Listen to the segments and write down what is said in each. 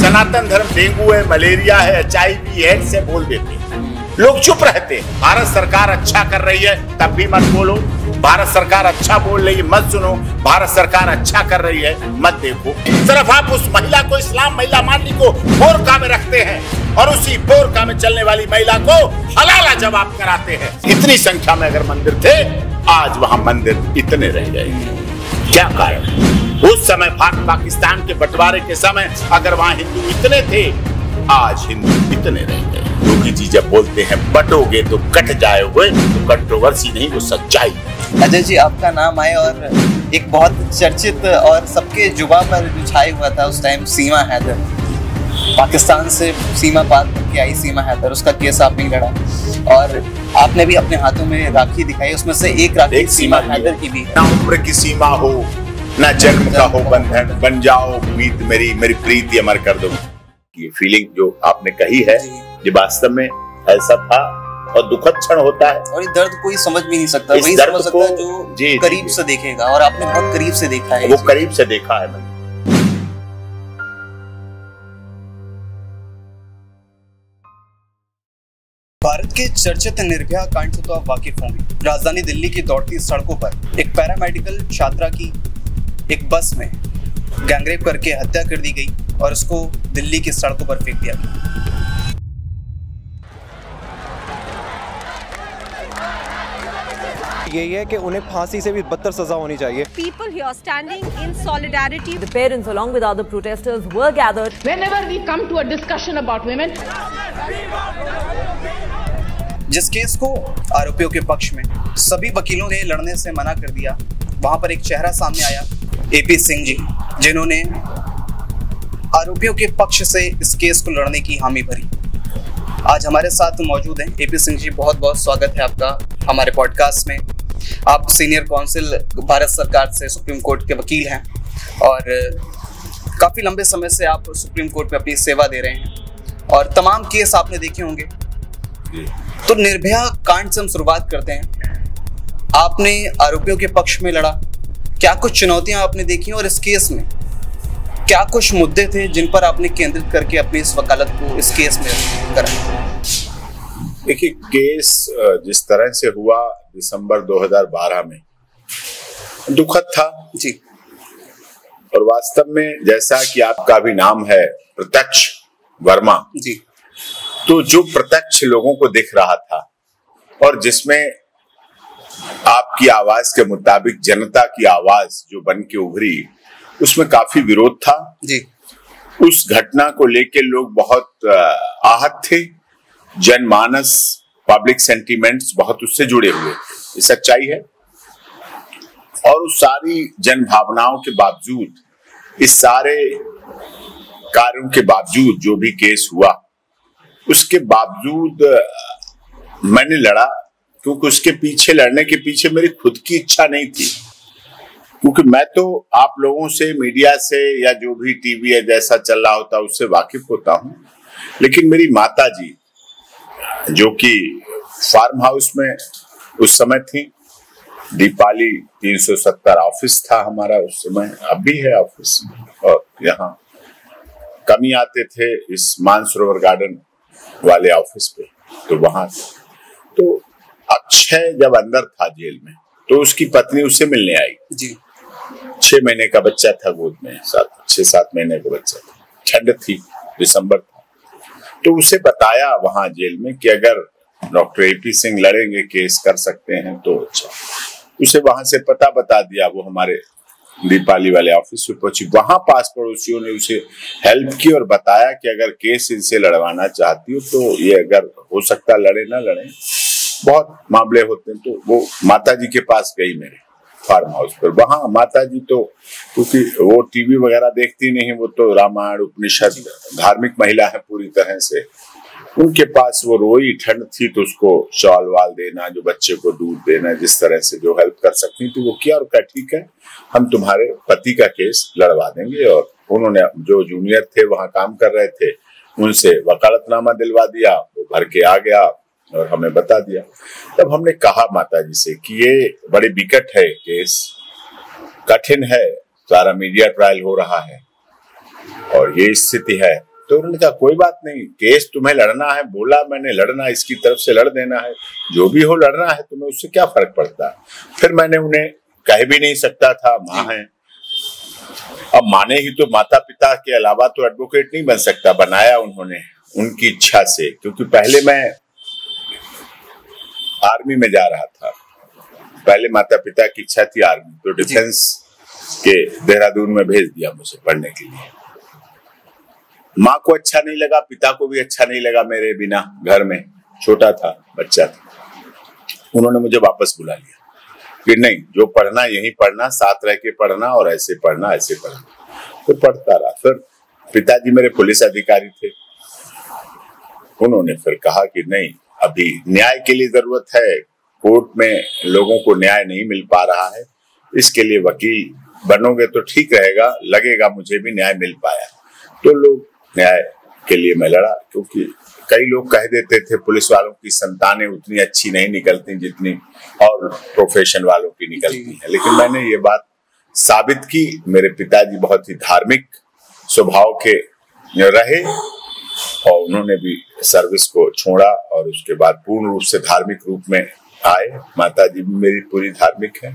सनातन धर्म डेंगू है, मलेरिया है, HIV एड्स से बोल देते हैं, लोग चुप रहते हैं। भारत सरकार अच्छा कर रही है तब भी मत बोलो, भारत सरकार अच्छा बोल रही है मत सुनो, भारत सरकार अच्छा कर रही है मत देखो। सिर्फ आप उस महिला को इस्लाम महिला मानने को बोरका में रखते हैं और उसी बोरका में चलने वाली महिला को हलाला जवाब कराते हैं। इतनी संख्या में अगर मंदिर थे, आज वहां मंदिर इतने रह गए, क्या कारण? उस समय भारत पाकिस्तान के बंटवारे के समय अगर वहां हिंदू इतने थे, आज हिंदू इतने रह गए। योगी जी जब बोलते हैं बटोगे तो कट जाओगे, तो कंट्रोवर्सी नहीं, वो सच्चाई। अजय जी, आपका नाम आए और एक बहुत चर्चित और सबके जुबान पर जो छाया हुआ था उस टाइम, सीमा हैदर, पाकिस्तान से सीमा पार करके आई सीमा हैदर, उसका केस आपने लड़ा और आपने भी अपने हाथों में राखी दिखाई, उसमें से एक राखी सीमा हैदर की भी। ना उम्र की सीमा हो, ना जन्म का हो बंधन, बन जाओ मीत मेरी, मेरी प्रीति अमर कर दो। ये फीलिंग जो आपने कही है, ये वास्तव में ऐसा था और दुखद क्षण होता है। और ये दर्द कोई समझ भी नहीं सकता, वही समझ सकता है जो करीब से देखेगा, और आपने बहुत करीब से देखा है। वो करीब से देखा है मैंने। भारत के चर्चित निर्भया कांड से तो आप वाकिफ होंगे। राजधानी दिल्ली की दौड़ती सड़कों पर एक पैरामेडिकल छात्रा की एक बस में गैंगरेप करके हत्या कर दी गई और उसको दिल्ली की सड़कों पर फेंक दिया गया। यही है कि उन्हें फांसी से भी बदतर सजा होनी चाहिए। People here standing in solidarity. The parents, along with other protesters, were gathered. Whenever we come to a discussion about women, जिस केस को आरोपियों के पक्ष में सभी वकीलों ने लड़ने से मना कर दिया, वहां पर एक चेहरा सामने आया, AP सिंह जी, जिन्होंने आरोपियों के पक्ष से इस केस को लड़ने की हामी भरी। आज हमारे साथ मौजूद हैं AP सिंह जी। बहुत बहुत स्वागत है आपका हमारे पॉडकास्ट में। आप सीनियर काउंसिल भारत सरकार से सुप्रीम कोर्ट के वकील हैं और काफ़ी लंबे समय से आप सुप्रीम कोर्ट में अपनी सेवा दे रहे हैं और तमाम केस आपने देखे होंगे। तो निर्भया कांड से हम शुरुआत करते हैं। आपने आरोपियों के पक्ष में लड़ा, क्या कुछ चुनौतियां आपने देखी और इस केस में क्या कुछ मुद्दे थे जिन पर आपने केंद्रित करके अपनी इस वकालत को इस केस में करा? देखिए, केस जिस तरह से हुआ दिसंबर 2012 में दुखद था जी, और वास्तव में जैसा कि आपका भी नाम है प्रत्यक्ष वर्मा जी, तो जो प्रत्यक्ष लोगों को दिख रहा था और जिसमें आपकी आवाज के मुताबिक जनता की आवाज जो बन के उभरी, उसमें काफी विरोध था जी। उस घटना को लेकर लोग बहुत आहत थे, जनमानस, पब्लिक सेंटीमेंट्स बहुत उससे जुड़े हुए, ये सच्चाई है। और उस सारी जन भावनाओं के बावजूद, इस सारे कार्यों के बावजूद जो भी केस हुआ, उसके बावजूद मैंने लड़ा, क्योंकि उसके पीछे लड़ने के पीछे मेरी खुद की इच्छा नहीं थी। क्योंकि मैं तो आप लोगों से, मीडिया से, या जो भी टीवी है जैसा चल रहा होता उससे वाकिफ होता हूं, लेकिन मेरी माता जी जो कि फार्म हाउस में उस समय थी, दीपाली 370 ऑफिस था हमारा उस समय, अब भी है ऑफिस, और यहाँ कम ही आते थे इस मानसरोवर गार्डन वाले ऑफिस पे, तो वहां तो अक्षय जब अंदर था जेल में तो उसकी पत्नी उससे मिलने आई जी। 6 महीने का बच्चा था गोद में, 6-7 महीने का बच्चा था, ठंड थी, दिसंबर था। तो उसे बताया वहां जेल में कि अगर डॉक्टर AP सिंह लड़ेंगे, केस कर सकते हैं तो अच्छा। उसे वहां से पता बता दिया, वो हमारे दीपाली वाले ऑफिस में पहुंची, वहां पास पड़ोसियों ने उसे हेल्प की और बताया कि अगर केस इनसे लड़वाना चाहती हो तो ये अगर हो सकता लड़े ना लड़े, बहुत मामले होते हैं। तो वो माता जी के पास गई मेरे फार्म हाउस पर। वहां माता जी तो क्योंकि वो टीवी वगैरह देखती नहीं, वो तो रामायण उपनिषद धार्मिक महिला है पूरी तरह से, उनके पास वो रोई, ठंड थी तो उसको शॉल वाल देना, जो बच्चे को दूध देना, जिस तरह से जो हेल्प कर सकती थी वो किया और कहा ठीक है हम तुम्हारे पति का केस लड़वा देंगे। और उन्होंने जो जूनियर थे वहां काम कर रहे थे उनसे वकालतनामा दिलवा दिया, वो भर के आ गया और हमें बता दिया। तब हमने कहा माता जी से कि ये बड़ी विकट है केस, कठिन है, सारा मीडिया ट्रायल हो रहा है और ये स्थिति है, तो उन्होंने कहा कोई बात नहीं, केस तुम्हें लड़ना है, बोला मैंने लड़ना, इसकी तरफ से लड़ देना है, जो भी हो लड़ना है, तुम्हें उससे क्या फर्क पड़ता है। फिर मैंने उन्हें कह भी नहीं सकता था, माँ है, अब माने ही तो, माता पिता के अलावा तो एडवोकेट नहीं बन सकता, बनाया उन्होंने उनकी इच्छा से, क्योंकि पहले मैं आर्मी में जा रहा था, पहले माता पिता की इच्छा थी आर्मी, तो डिफेंस के देहरादून में भेज दिया मुझे पढ़ने के लिए। माँ को अच्छा नहीं लगा, पिता को भी अच्छा नहीं लगा मेरे बिना, घर में छोटा था, बच्चा था, उन्होंने मुझे वापस बुला लिया कि नहीं, जो पढ़ना यहीं पढ़ना, साथ रह के पढ़ना, और ऐसे पढ़ना ऐसे पढ़ना। तो पढ़ता रहा। फिर पिताजी मेरे पुलिस अधिकारी थे, उन्होंने फिर कहा कि नहीं, अभी न्याय के लिए जरूरत है, कोर्ट में लोगों को न्याय नहीं मिल पा रहा है, इसके लिए वकील बनोगे तो ठीक रहेगा, लगेगा मुझे भी न्याय मिल पाया। तो लोग न्याय के लिए मैं लड़ा, क्योंकि कई लोग कह देते थे पुलिस वालों की संतानें उतनी अच्छी नहीं निकलती जितनी और प्रोफेशन वालों की निकलती है, लेकिन मैंने ये बात साबित की। मेरे पिताजी बहुत ही धार्मिक स्वभाव के रहे और उन्होंने भी सर्विस को छोड़ा और उसके बाद पूर्ण रूप से धार्मिक रूप में आए। माताजी भी मेरी पूरी धार्मिक है,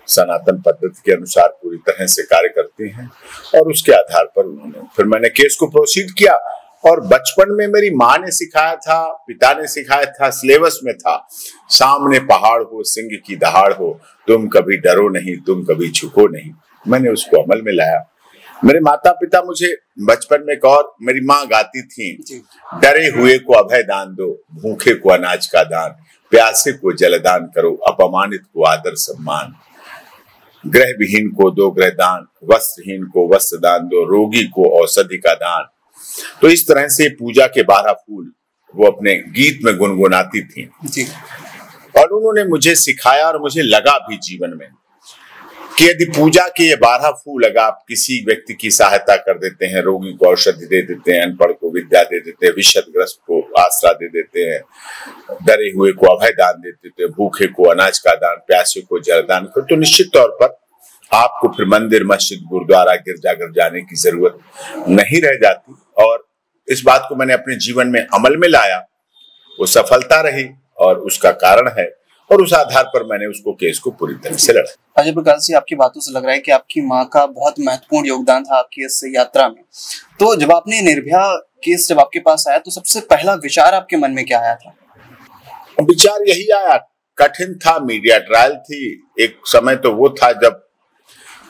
सनातन पद्धति के अनुसार पूरी तरह से कार्य करती हैं, और उसके आधार पर उन्होंने, फिर मैंने केस को प्रोसीड किया। और बचपन में मेरी माँ ने सिखाया था, पिता ने सिखाया था, सिलेबस में था, सामने पहाड़ हो, सिंह की दहाड़ हो, तुम कभी डरो नहीं, तुम कभी झुको नहीं। मैंने उसको अमल में लाया। मेरे माता पिता मुझे बचपन में, एक और मेरी माँ गाती थी, डरे हुए को अभय दान दो, भूखे को अनाज का दान, प्यासे को जलदान करो, अपमानित को आदर सम्मान, ग्रह विहीन को दो ग्रह दान, वस्त्रहीन को वस्त्र दान दो, रोगी को औषधि का दान। तो इस तरह से पूजा के 12 फूल वो अपने गीत में गुनगुनाती थी जी। और उन्होंने मुझे सिखाया, और मुझे लगा भी जीवन में कि यदि पूजा के ये 12 फूल अगर आप किसी व्यक्ति की सहायता कर देते हैं, रोगी को औषधि दे देते हैं, अनपढ़ को विद्या दे देते हैं, विषदग्रस्त को आसरा दे देते हैं, डरे हुए को अभय दान दे देते हैं, भूखे को अनाज का दान, प्यासे को जलदान कर, तो निश्चित तौर पर आपको फिर मंदिर, मस्जिद, गुरुद्वारा, गिरजाघर जाने की जरूरत नहीं रह जाती। और इस बात को मैंने अपने जीवन में अमल में लाया, वो सफलता रही और उसका कारण है, और उस आधार पर मैंने उसको केस को पूरी तरह से लड़ा। अजय प्रकाश जी, आपकी बातों से लग रहा है कि आपकी माँ का बहुत महत्वपूर्ण योगदान था आपकी इस यात्रा में। तो जब आपने निर्भया केस जब आपके पास आया, तो सबसे पहला विचार आपके मन में क्या आया था? विचार यही आया, कठिन था, मीडिया ट्रायल थी। एक समय तो वो था जब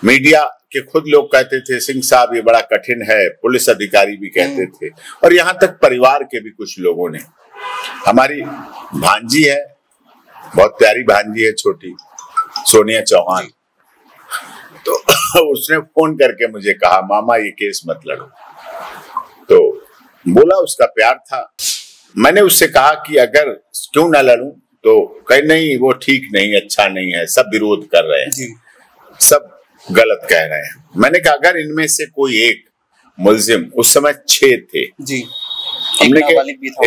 मीडिया के खुद लोग कहते थे सिंह साहब ये बड़ा कठिन है, पुलिस अधिकारी भी कहते थे, और यहाँ तक परिवार के भी कुछ लोगों ने। हमारी भांजी है, बहुत प्यारी भांजी है, छोटी सोनिया चौहान, तो उसने फोन करके मुझे कहा मामा ये केस मत लड़ो। तो बोला उसका प्यार था। मैंने उससे कहा कि अगर क्यों ना लड़ूं, तो कहीं नहीं, वो ठीक नहीं, अच्छा नहीं है, सब विरोध कर रहे हैं, सब गलत कह रहे हैं। मैंने कहा अगर इनमें से कोई एक मुलजिम, उस समय 6 थे जी, हमने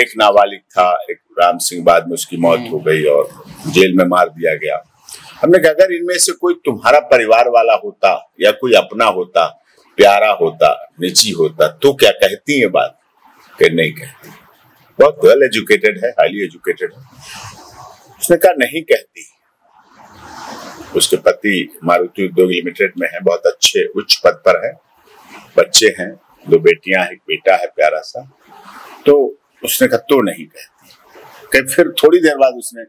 एक नाबालिग था, एक राम सिंह, बाद में उसकी मौत हो गई और जेल में मार दिया गया। हमने कहा अगर इनमें से कोई तुम्हारा परिवार वाला होता या कोई अपना होता, प्यारा होता, निजी होता, तो क्या कहती है बात? कि नहीं कहती, बहुत वेल एजुकेटेड है, हाईली एजुकेटेड है। उसने कहा नहीं कहती। उसके पति मारुति उद्योग लिमिटेड में है, बहुत अच्छे उच्च पद पर है, बच्चे हैं, 2 बेटियां हैं, एक बेटा है प्यारा सा। तो उसने कहा तो नहीं कहती। फिर थोड़ी देर बाद उसने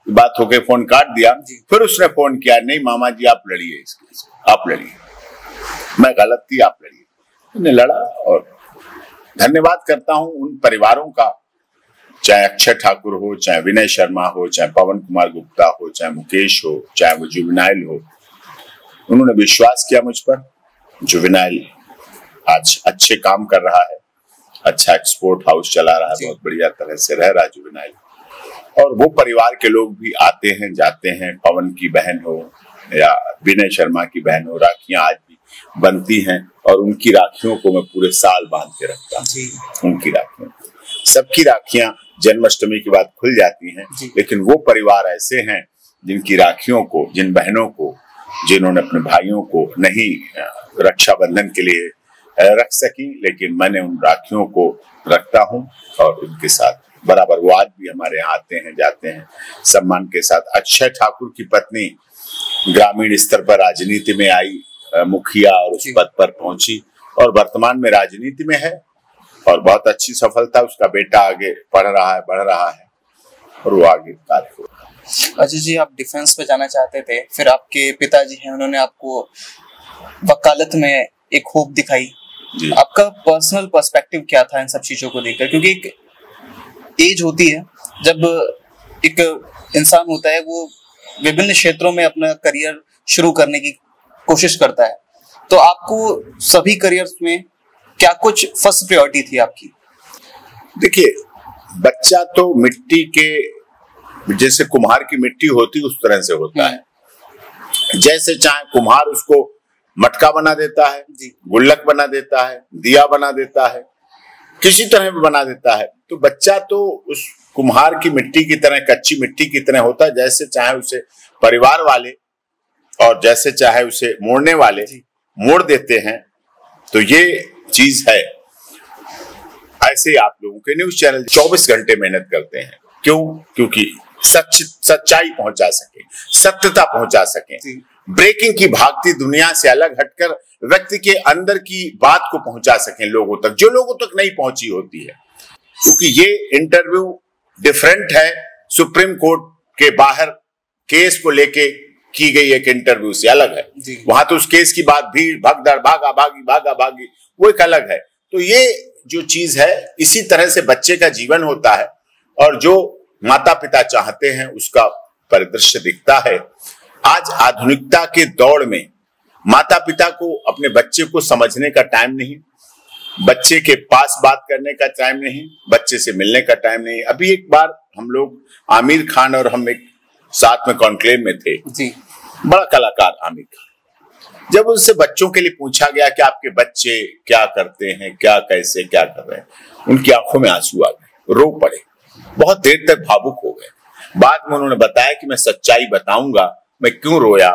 बात हो गई, फोन काट दिया। फिर उसने फोन किया, नहीं मामा जी आप लड़िए इस केस को, आप लड़िए, मैं गलत थी, आप लड़िए। मैंने लड़ा और धन्यवाद करता हूं उन परिवारों का, चाहे अक्षय ठाकुर हो, चाहे विनय शर्मा हो, चाहे पवन कुमार गुप्ता हो, चाहे मुकेश हो, चाहे वो जुवेनाइल हो। उन्होंने विश्वास किया मुझ पर। जुवेनाइल आज अच्छे काम कर रहा है, अच्छा एक्सपोर्ट हाउस चला रहा है, बहुत बढ़िया तरह से रह रहा है जुवेनाइल। और वो परिवार के लोग भी आते हैं जाते हैं, पवन की बहन हो या विनय शर्मा की बहन हो, राखियां आज भी बनती हैं और उनकी राखियों को मैं पूरे साल बांध के रखता हूँ। उनकी राखियों, सबकी राखियां जन्माष्टमी के बाद खुल जाती हैं, लेकिन वो परिवार ऐसे हैं जिनकी राखियों को, जिन बहनों को, जिन्होंने अपने भाइयों को नहीं रक्षाबंधन के लिए रख सकी, लेकिन मैंने उन राखियों को रखता हूं और उनके साथ बराबर वो आज भी हमारे यहाँ आते हैं जाते हैं सम्मान के साथ। अक्षय ठाकुर की पत्नी ग्रामीण स्तर पर राजनीति में आई, मुखिया और उस पद पर पहुंची और वर्तमान में राजनीति में है और बहुत अच्छी सफलता। उसका बेटा आगे पढ़ रहा है, बढ़ रहा है और वो आगे कार्य हो रहा है। अजय जी, आप डिफेंस पे जाना चाहते थे, फिर आपके पिताजी हैं, उन्होंने आपको वकालत में एक होप दिखाई। आपका पर्सनल पर्सपेक्टिव क्या था इन सब चीजों को देखकर? क्योंकि एक एज होती है जब एक इंसान होता है वो विभिन्न क्षेत्रों में अपना करियर शुरू करने की कोशिश करता है, तो आपको सभी करियर्स में क्या कुछ फर्स्ट प्रायोरिटी थी आपकी? देखिए, बच्चा तो मिट्टी के जैसे कुम्हार की मिट्टी होती उस तरह से होता है। जैसे चाहे कुम्हार उसको मटका बना देता है, गुल्लक बना देता है, दिया बना देता है, किसी तरह भी बना देता है। तो बच्चा तो उस कुम्हार की मिट्टी की तरह, कच्ची मिट्टी की तरह होता है। जैसे चाहे उसे परिवार वाले और जैसे चाहे उसे मोड़ने वाले मोड़ देते हैं। तो ये चीज है। ऐसे आप लोगों के न्यूज चैनल 24 घंटे मेहनत करते हैं। क्यों? क्योंकि सच्चाई पहुंचा सके, सत्यता पहुंचा सके, ब्रेकिंग की भागती दुनिया से अलग हटकर व्यक्ति के अंदर की बात को पहुंचा सकें लोगों तक, जो लोगों तक नहीं पहुंची होती है। क्योंकि ये इंटरव्यू डिफरेंट है सुप्रीम कोर्ट के बाहर केस को लेके की गई एक इंटरव्यू से अलग है। वहां तो उस केस की बात भीड़ भगदड़ भागा भागी वो एक अलग है। तो ये जो चीज है, इसी तरह से बच्चे का जीवन होता है और जो माता पिता चाहते हैं उसका परिदृश्य दिखता है। आज आधुनिकता के दौड़ में माता पिता को अपने बच्चे को समझने का टाइम नहीं, बच्चे के पास बात करने का टाइम नहीं, बच्चे से मिलने का टाइम नहीं। अभी एक बार हम लोग आमिर खान और हम एक साथ में कॉन्क्लेव में थे जी। बड़ा कलाकार आमिर खान, जब उनसे बच्चों के लिए पूछा गया कि आपके बच्चे क्या करते हैं, क्या कैसे क्या कर रहे हैं, उनकी आंखों में आंसू आ गए, रो पड़े, बहुत देर तक भावुक हो गए। बाद में उन्होंने बताया कि मैं सच्चाई बताऊंगा मैं क्यों रोया।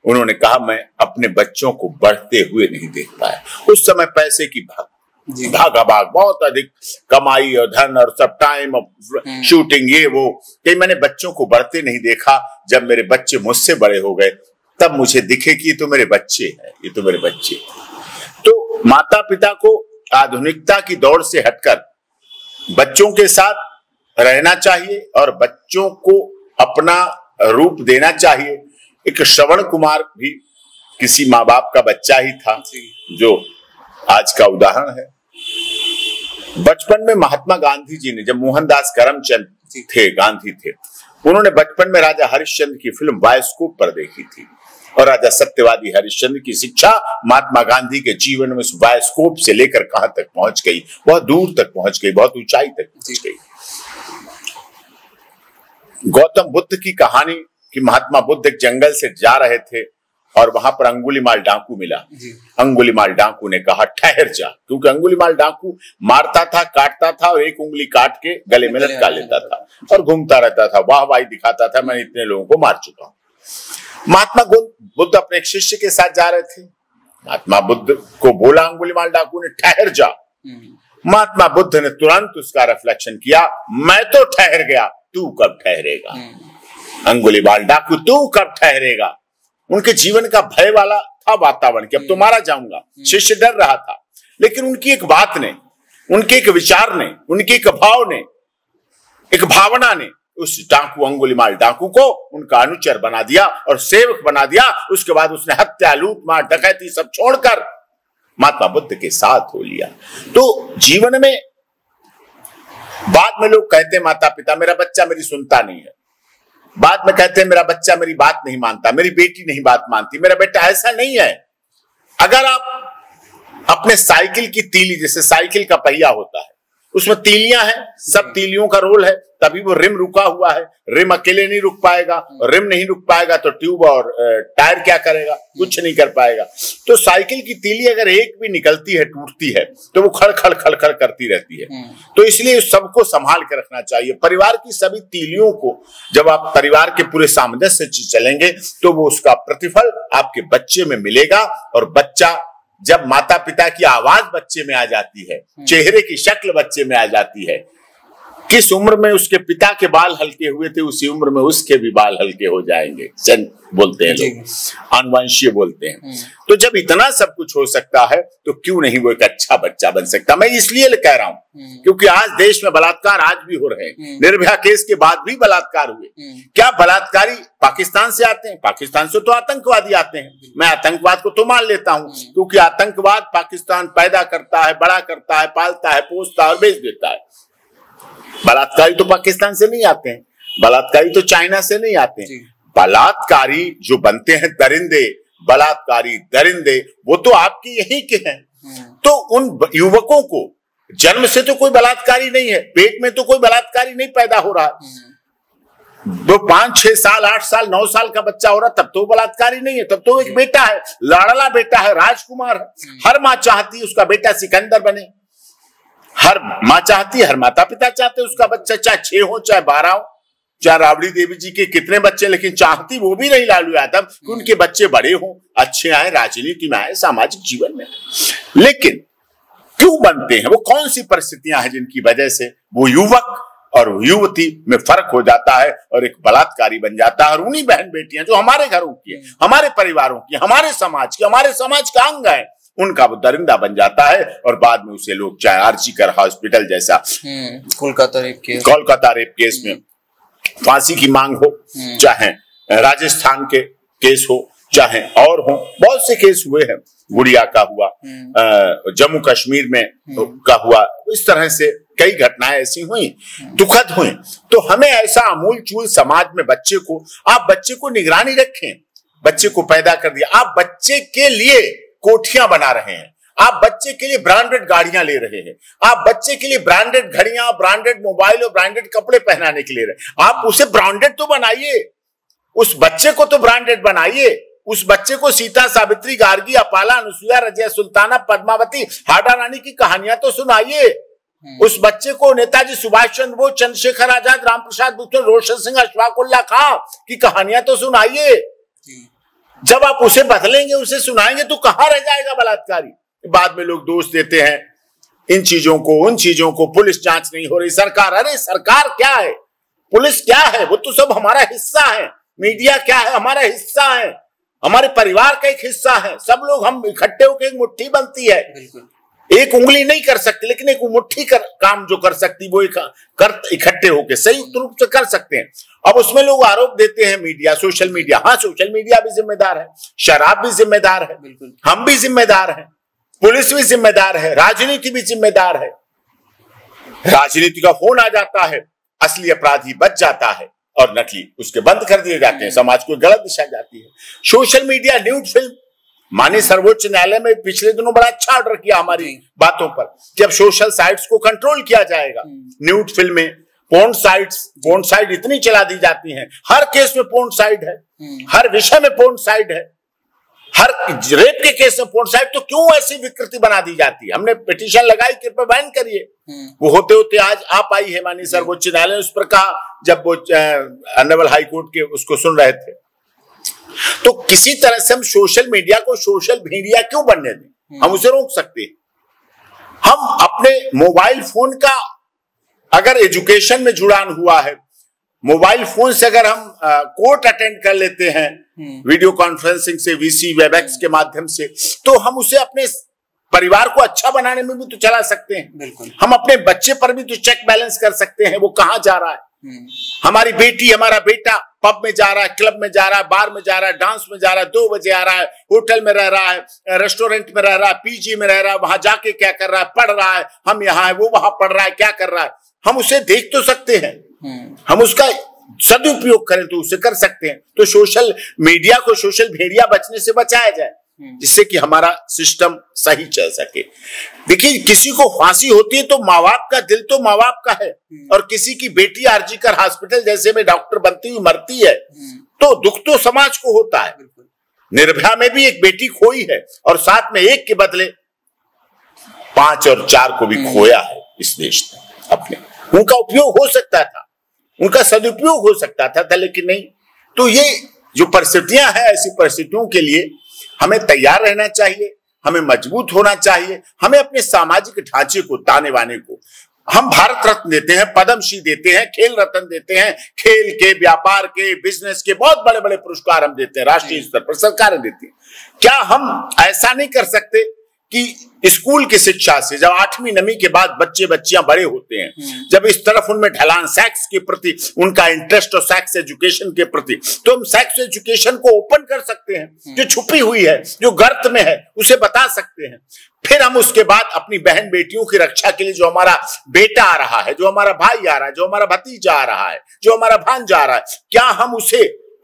उन्होंने कहा मैं अपने बच्चों को बढ़ते हुए नहीं देख पाया। उस समय पैसे की भागा भाग, बहुत अधिक कमाई और धन और सब टाइम और शूटिंग ये वो, कि मैंने बच्चों को बढ़ते नहीं देखा। जब मेरे बच्चे मुझसे बड़े हो गए तब मुझे दिखे कि ये तो मेरे बच्चे हैं, ये तो मेरे बच्चे। तो माता पिता को आधुनिकता की दौड़ से हटकर बच्चों के साथ रहना चाहिए और बच्चों को अपना रूप देना चाहिए। एक श्रवण कुमार भी किसी माँ बाप का बच्चा ही था जो आज का उदाहरण है। बचपन में महात्मा गांधी जी ने, जब मोहनदास करमचंद थे, गांधी थे, उन्होंने बचपन में राजा हरिश्चंद्र की फिल्म बायोस्कोप पर देखी थी और राजा सत्यवादी हरिश्चंद्र की शिक्षा महात्मा गांधी के जीवन में उस बायोस्कोप से लेकर कहां तक पहुंच गई, बहुत दूर तक पहुंच गई, बहुत ऊंचाई तक पहुंच गई। गौतम बुद्ध की कहानी कि महात्मा बुद्ध एक जंगल से जा रहे थे और वहां पर अंगुलीमाल डाकू मिला। अंगुलीमाल डाकू ने कहा ठहर जा, क्योंकि अंगुलीमाल डाकू मारता था, काटता था और एक उंगली काट के गले में लटका लेता था और घूमता रहता था, वाहवाही दिखाता था, मैं इतने लोगों को मार चुका हूं। महात्मा बुद्ध अपने एक शिष्य के साथ जा रहे थे। महात्मा बुद्ध को बोला अंगुलीमाल डाकू ने ठहर जा। महात्मा बुद्ध ने तुरंत उसका रिफ्लेक्शन किया, मैं तो ठहर गया, तू कब ठहरेगा? अंगुलीमाल डाकू तू कब ठहरेगा? उनके जीवन का भय वाला था वातावरण कि अब तो मारा जाऊंगा। शिष्य डर रहा था, लेकिन उनकी एक बात ने, उनके एक विचार ने, उनके एक भाव ने, एक भावना ने उस डाकू अंगुलीमाल डाकू को उनका अनुचर बना दिया और सेवक बना दिया। उसके बाद उसने हत्या, लूट मार, डकैती सब छोड़कर महात्मा बुद्ध के साथ हो लिया। तो जीवन में बाद में लोग कहते हैं माता पिता मेरा बच्चा मेरी सुनता नहीं है, बाद में कहते हैं मेरा बच्चा मेरी बात नहीं मानता, मेरी बेटी नहीं बात मानती, मेरा बेटा। ऐसा नहीं है। अगर आप अपने साइकिल की तीली, जैसे साइकिल का पहिया होता है उसमें तीलियां हैं, सब तीलियों का रोल है, तभी वो रिम रुका हुआ है। रिम अकेले नहीं रुक पाएगा, रिम नहीं रुक पाएगा तो ट्यूब और टायर क्या करेगा? कुछ नहीं कर पाएगा। तो साइकिल की तीली अगर एक भी निकलती है, टूटती है, तो वो खड़ खड़ खड़ खड़ करती रहती है। तो इसलिए सबको संभाल के रखना चाहिए। परिवार की सभी तीलियों को जब आप परिवार के पूरे सामंजस्य से चलेंगे तो वो उसका प्रतिफल आपके बच्चे में मिलेगा और बच्चा जब माता पिता की आवाज बच्चे में आ जाती है, चेहरे की शक्ल बच्चे में आ जाती है, किस उम्र में उसके पिता के बाल हल्के हुए थे उसी उम्र में उसके भी बाल हल्के हो जाएंगे, बोलते हैं लोग, अनुवंशीय बोलते हैं। तो जब इतना सब कुछ हो सकता है तो क्यों नहीं वो एक अच्छा बच्चा बन सकता। मैं इसलिए कह रहा हूं क्योंकि आज देश में बलात्कार आज भी हो रहे हैं, निर्भया केस के बाद भी बलात्कार हुए। क्या बलात्कारी पाकिस्तान से आते हैं? पाकिस्तान से तो आतंकवादी आते हैं। मैं आतंकवाद को तो मान लेता हूं क्योंकि आतंकवाद पाकिस्तान पैदा करता है, बड़ा करता है, पालता है, पोसता है और बेच देता है। बलात्कारी तो पाकिस्तान से नहीं आते हैं, बलात्कारी तो चाइना से नहीं आते हैं। बलात्कारी जो बनते हैं दरिंदे, बलात्कारी दरिंदे, वो तो आपके यहीं के हैं। तो उन युवकों को जन्म से तो कोई बलात्कारी नहीं है, पेट में तो कोई बलात्कारी नहीं पैदा हो रहा, वो 5, 6 साल, 8 साल, 9 साल का बच्चा हो रहा, तब तो बलात्कारी नहीं है, तब तो एक बेटा है, लाडला बेटा है, राजकुमार है। हर मां चाहती है उसका बेटा सिकंदर बने, हर मां चाहती है, हर माता पिता चाहते हैं उसका बच्चा चाहे 6 हो चाहे 12 हो, चाहे राबड़ी देवी जी के कितने बच्चे, लेकिन चाहती वो भी नहीं लालू यादव कि उनके बच्चे बड़े हों, अच्छे आए, राजनीति में आए, सामाजिक जीवन में। लेकिन क्यों बनते हैं? वो कौन सी परिस्थितियां हैं जिनकी वजह से वो युवक और युवती में फर्क हो जाता है और एक बलात्कारी बन जाता है। और उन्हीं बहन बेटियां जो हमारे घरों की है, हमारे परिवारों की, हमारे समाज का अंग है, उनका वो दरिंदा बन जाता है और बाद में उसे लोग चाहे आर्जिकर हॉस्पिटल जैसा कोलकाता रेप केस में फांसी की मांग हो, चाहे राजस्थान के केस हो, चाहे और हो, बहुत से केस हुए हैं, गुड़िया का हुआ, जम्मू कश्मीर में का हुआ, इस तरह से कई घटनाएं ऐसी हुई, दुखद हुई। तो हमें ऐसा अमूल चूल समाज में आप बच्चे को निगरानी रखें, बच्चे को पैदा कर दिया, आप बच्चे के लिए कोठियां बना रहे हैं, आप बच्चे के लिए ब्रांडेड गाड़ियां ले रहे हैं, आप बच्चे के लिए ब्रांडेड घड़ियां, ब्रांडेड मोबाइल और ब्रांडेड कपड़े पहनाने के लिए रहे। आप उसे ब्रांडेड तो बनाइए, उस बच्चे को तो ब्रांडेड बनाइए, उस बच्चे को सीता, सावित्री, गार्गी, अपाला, अनुसुईया, रजिया सुल्ताना, पद्मावती, हाडा रानी की कहानियां तो सुनाइए। उस बच्चे को नेताजी सुभाष चंद्र बोस, चंद्रशेखर आजाद, रामप्रसाद बिस्मिल, रोशन सिंह, अशफाक उल्लाह खां की कहानियां तो सुनाइए। जब आप उसे बदलेंगे, उसे सुनाएंगे तो कहां रह जाएगा बलात्कारी। बाद में लोग दोष देते हैं इन चीजों को, उन चीजों को, पुलिस जांच नहीं हो रही, सरकार, अरे सरकार क्या है, पुलिस क्या है, वो तो सब हमारा हिस्सा है। मीडिया क्या है, हमारा हिस्सा है, हमारे परिवार का एक हिस्सा है। सब लोग हम इकट्ठे होकर एक मुट्ठी बनती है। एक उंगली नहीं कर सकती, लेकिन एक मुट्ठी काम जो कर सकती वो इकट्ठे होकर संयुक्त रूप से कर सकते हैं। अब उसमें लोग आरोप देते हैं मीडिया, सोशल मीडिया, हाँ सोशल मीडिया भी जिम्मेदार है, शराब भी जिम्मेदार है, हम भी जिम्मेदार हैं, पुलिस भी जिम्मेदार है, राजनीति भी जिम्मेदार है। राजनीति का फोन आ जाता है, असली अपराधी बच जाता है और नकली उसके बंद कर दिए जाते हैं, समाज को गलत दिशा जाती है। सोशल मीडिया, न्यूड फिल्म, माननीय सर्वोच्च न्यायालय में पिछले दिनों बड़ा अच्छा ऑर्डर किया हमारी बातों पर कि अब सोशल साइट्स को कंट्रोल किया जाएगा। न्यूड फिल्में, पोर्न साइट इतनी चला दी जाती हैं, हर केस में पोर्न साइट है, हर विषय में पोर्न साइट है, हर रेप के केस में पोर्न साइट। तो क्यों ऐसी विकृति बना दी जाती है? हमने पिटीशन लगाई, कृपया बैन करिए। वो होते होते आज आप आई है माननीय सर्वोच्च न्यायालय ने उस पर कहा, जब वो ऑनरेबल हाई कोर्ट के उसको सुन रहे थे। तो किसी तरह से हम सोशल मीडिया को सोशल मीडिया क्यों बनने दें? हम उसे रोक सकते हैं। हम अपने मोबाइल फोन का अगर एजुकेशन में जुड़ान हुआ है, मोबाइल फोन से अगर हम कोर्ट अटेंड कर लेते हैं वीडियो कॉन्फ्रेंसिंग से, वीसी, वेबएक्स के माध्यम से, तो हम उसे अपने परिवार को अच्छा बनाने में भी तो चला सकते हैं। बिल्कुल। हम अपने बच्चे पर भी तो चेक बैलेंस कर सकते हैं, वो कहां जा रहा है। हमारी बेटी, हमारा बेटा पब में जा रहा है, क्लब में जा रहा है, बार में जा रहा है, डांस में जा रहा है, 2 बजे आ रहा है, होटल में रह रहा है, रेस्टोरेंट में रह रहा है, पीजी में रह रहा है, वहां जाके क्या कर रहा है, पढ़ रहा है, हम यहाँ है, वो वहां पढ़ रहा है, क्या कर रहा है, हम उसे देख तो सकते हैं। हम उसका सदुपयोग करें तो उसे कर सकते हैं। तो सोशल मीडिया को सोशल भेड़िया बचने से बचाया जाए, जिससे कि हमारा सिस्टम सही चल सके। देखिए, किसी को फांसी होती है तो माँ बाप का दिल तो माँ बाप का है, और किसी की बेटी आरजीकर हॉस्पिटल जैसे में डॉक्टर बनती हुई मरती है तो दुख तो समाज को होता है। निर्भया में भी एक बेटी खोई है और साथ में एक के बदले 5 और 4 को भी खोया है इस देश ने अपने। उनका उपयोग हो सकता था, उनका सदुपयोग हो सकता था, लेकिन नहीं। तो ये जो परिस्थितियां हैं, ऐसी परिस्थितियों के लिए हमें तैयार रहना चाहिए। हमें मजबूत होना चाहिए, हमें अपने सामाजिक ढांचे को, ताने बाने को, हम भारत रत्न देते हैं, पद्मश्री देते हैं, खेल रत्न देते हैं, खेल के, व्यापार के, बिजनेस के बहुत बड़े बड़े पुरस्कार हम देते हैं, राष्ट्रीय स्तर पर सरकारें देती हैं। क्या हम ऐसा नहीं कर सकते कि स्कूल की शिक्षा से जब 8वीं 9वीं के बाद बच्चे बच्चियां बड़े होते हैं, जब इस तरफ उनमें ढलान सेक्स के प्रति उनका इंटरेस्ट और सेक्स एजुकेशन के प्रति, तो हम सेक्स एजुकेशन को ओपन कर सकते हैं, जो छुपी हुई है, जो गर्त में है, उसे बता सकते हैं। फिर हम उसके बाद अपनी बहन बेटियों की रक्षा के लिए, जो हमारा बेटा आ रहा है, जो हमारा भाई आ रहा है, जो हमारा भतीजा आ रहा है, जो हमारा भांजा आ रहा है, क्या हम उसे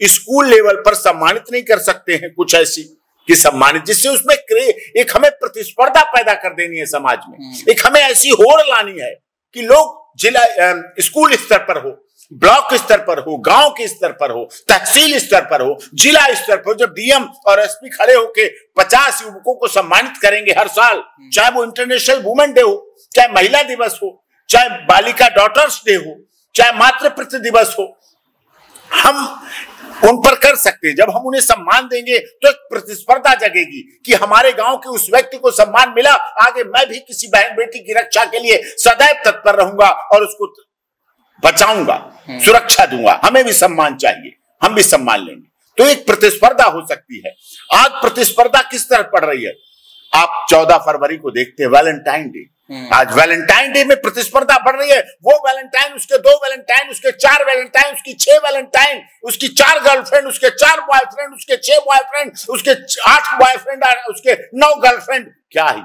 स्कूल लेवल पर सम्मानित नहीं कर सकते हैं? कुछ ऐसी कि सम्मानित, जिससे उसमें एक हमें प्रतिस्पर्धा पैदा कर देनी है समाज में, एक हमें ऐसी होड़ लानी है कि लोग जिला स्कूल स्तर पर हो, ब्लॉक स्तर पर हो, गांव के स्तर पर हो, तहसील स्तर पर हो, जिला स्तर पर हो, जब डीएम और एसपी खड़े होके 50 युवकों को सम्मानित करेंगे हर साल, चाहे वो इंटरनेशनल वुमेन डे हो, चाहे महिला दिवस हो, चाहे बालिका डॉटर्स डे हो, चाहे मातृ दिवस हो, हम उन पर कर सकते हैं। जब हम उन्हें सम्मान देंगे तो एक प्रतिस्पर्धा जगेगी कि हमारे गांव के उस व्यक्ति को सम्मान मिला, आगे मैं भी किसी बहन बेटी की रक्षा के लिए सदैव तत्पर रहूंगा और उसको बचाऊंगा, सुरक्षा दूंगा, हमें भी सम्मान चाहिए, हम भी सम्मान लेंगे। तो एक प्रतिस्पर्धा हो सकती है। आज प्रतिस्पर्धा किस तरह पड़ रही है? आप 14 फरवरी को देखते हैं, वैलेंटाइन डे, आज वैलेंटाइन डे में प्रतिस्पर्धा बढ़ रही है। वो वैलेंटाइन, उसके 2 वैलेंटाइन, उसके 4 वैलेंटाइन, उसकी 6 वैलेंटाइन, उसकी 4 गर्लफ्रेंड, उसके 4 बॉयफ्रेंड, उसके 6 बॉयफ्रेंड, उसके 8 बॉयफ्रेंड, उसके 9 गर्लफ्रेंड। क्या है?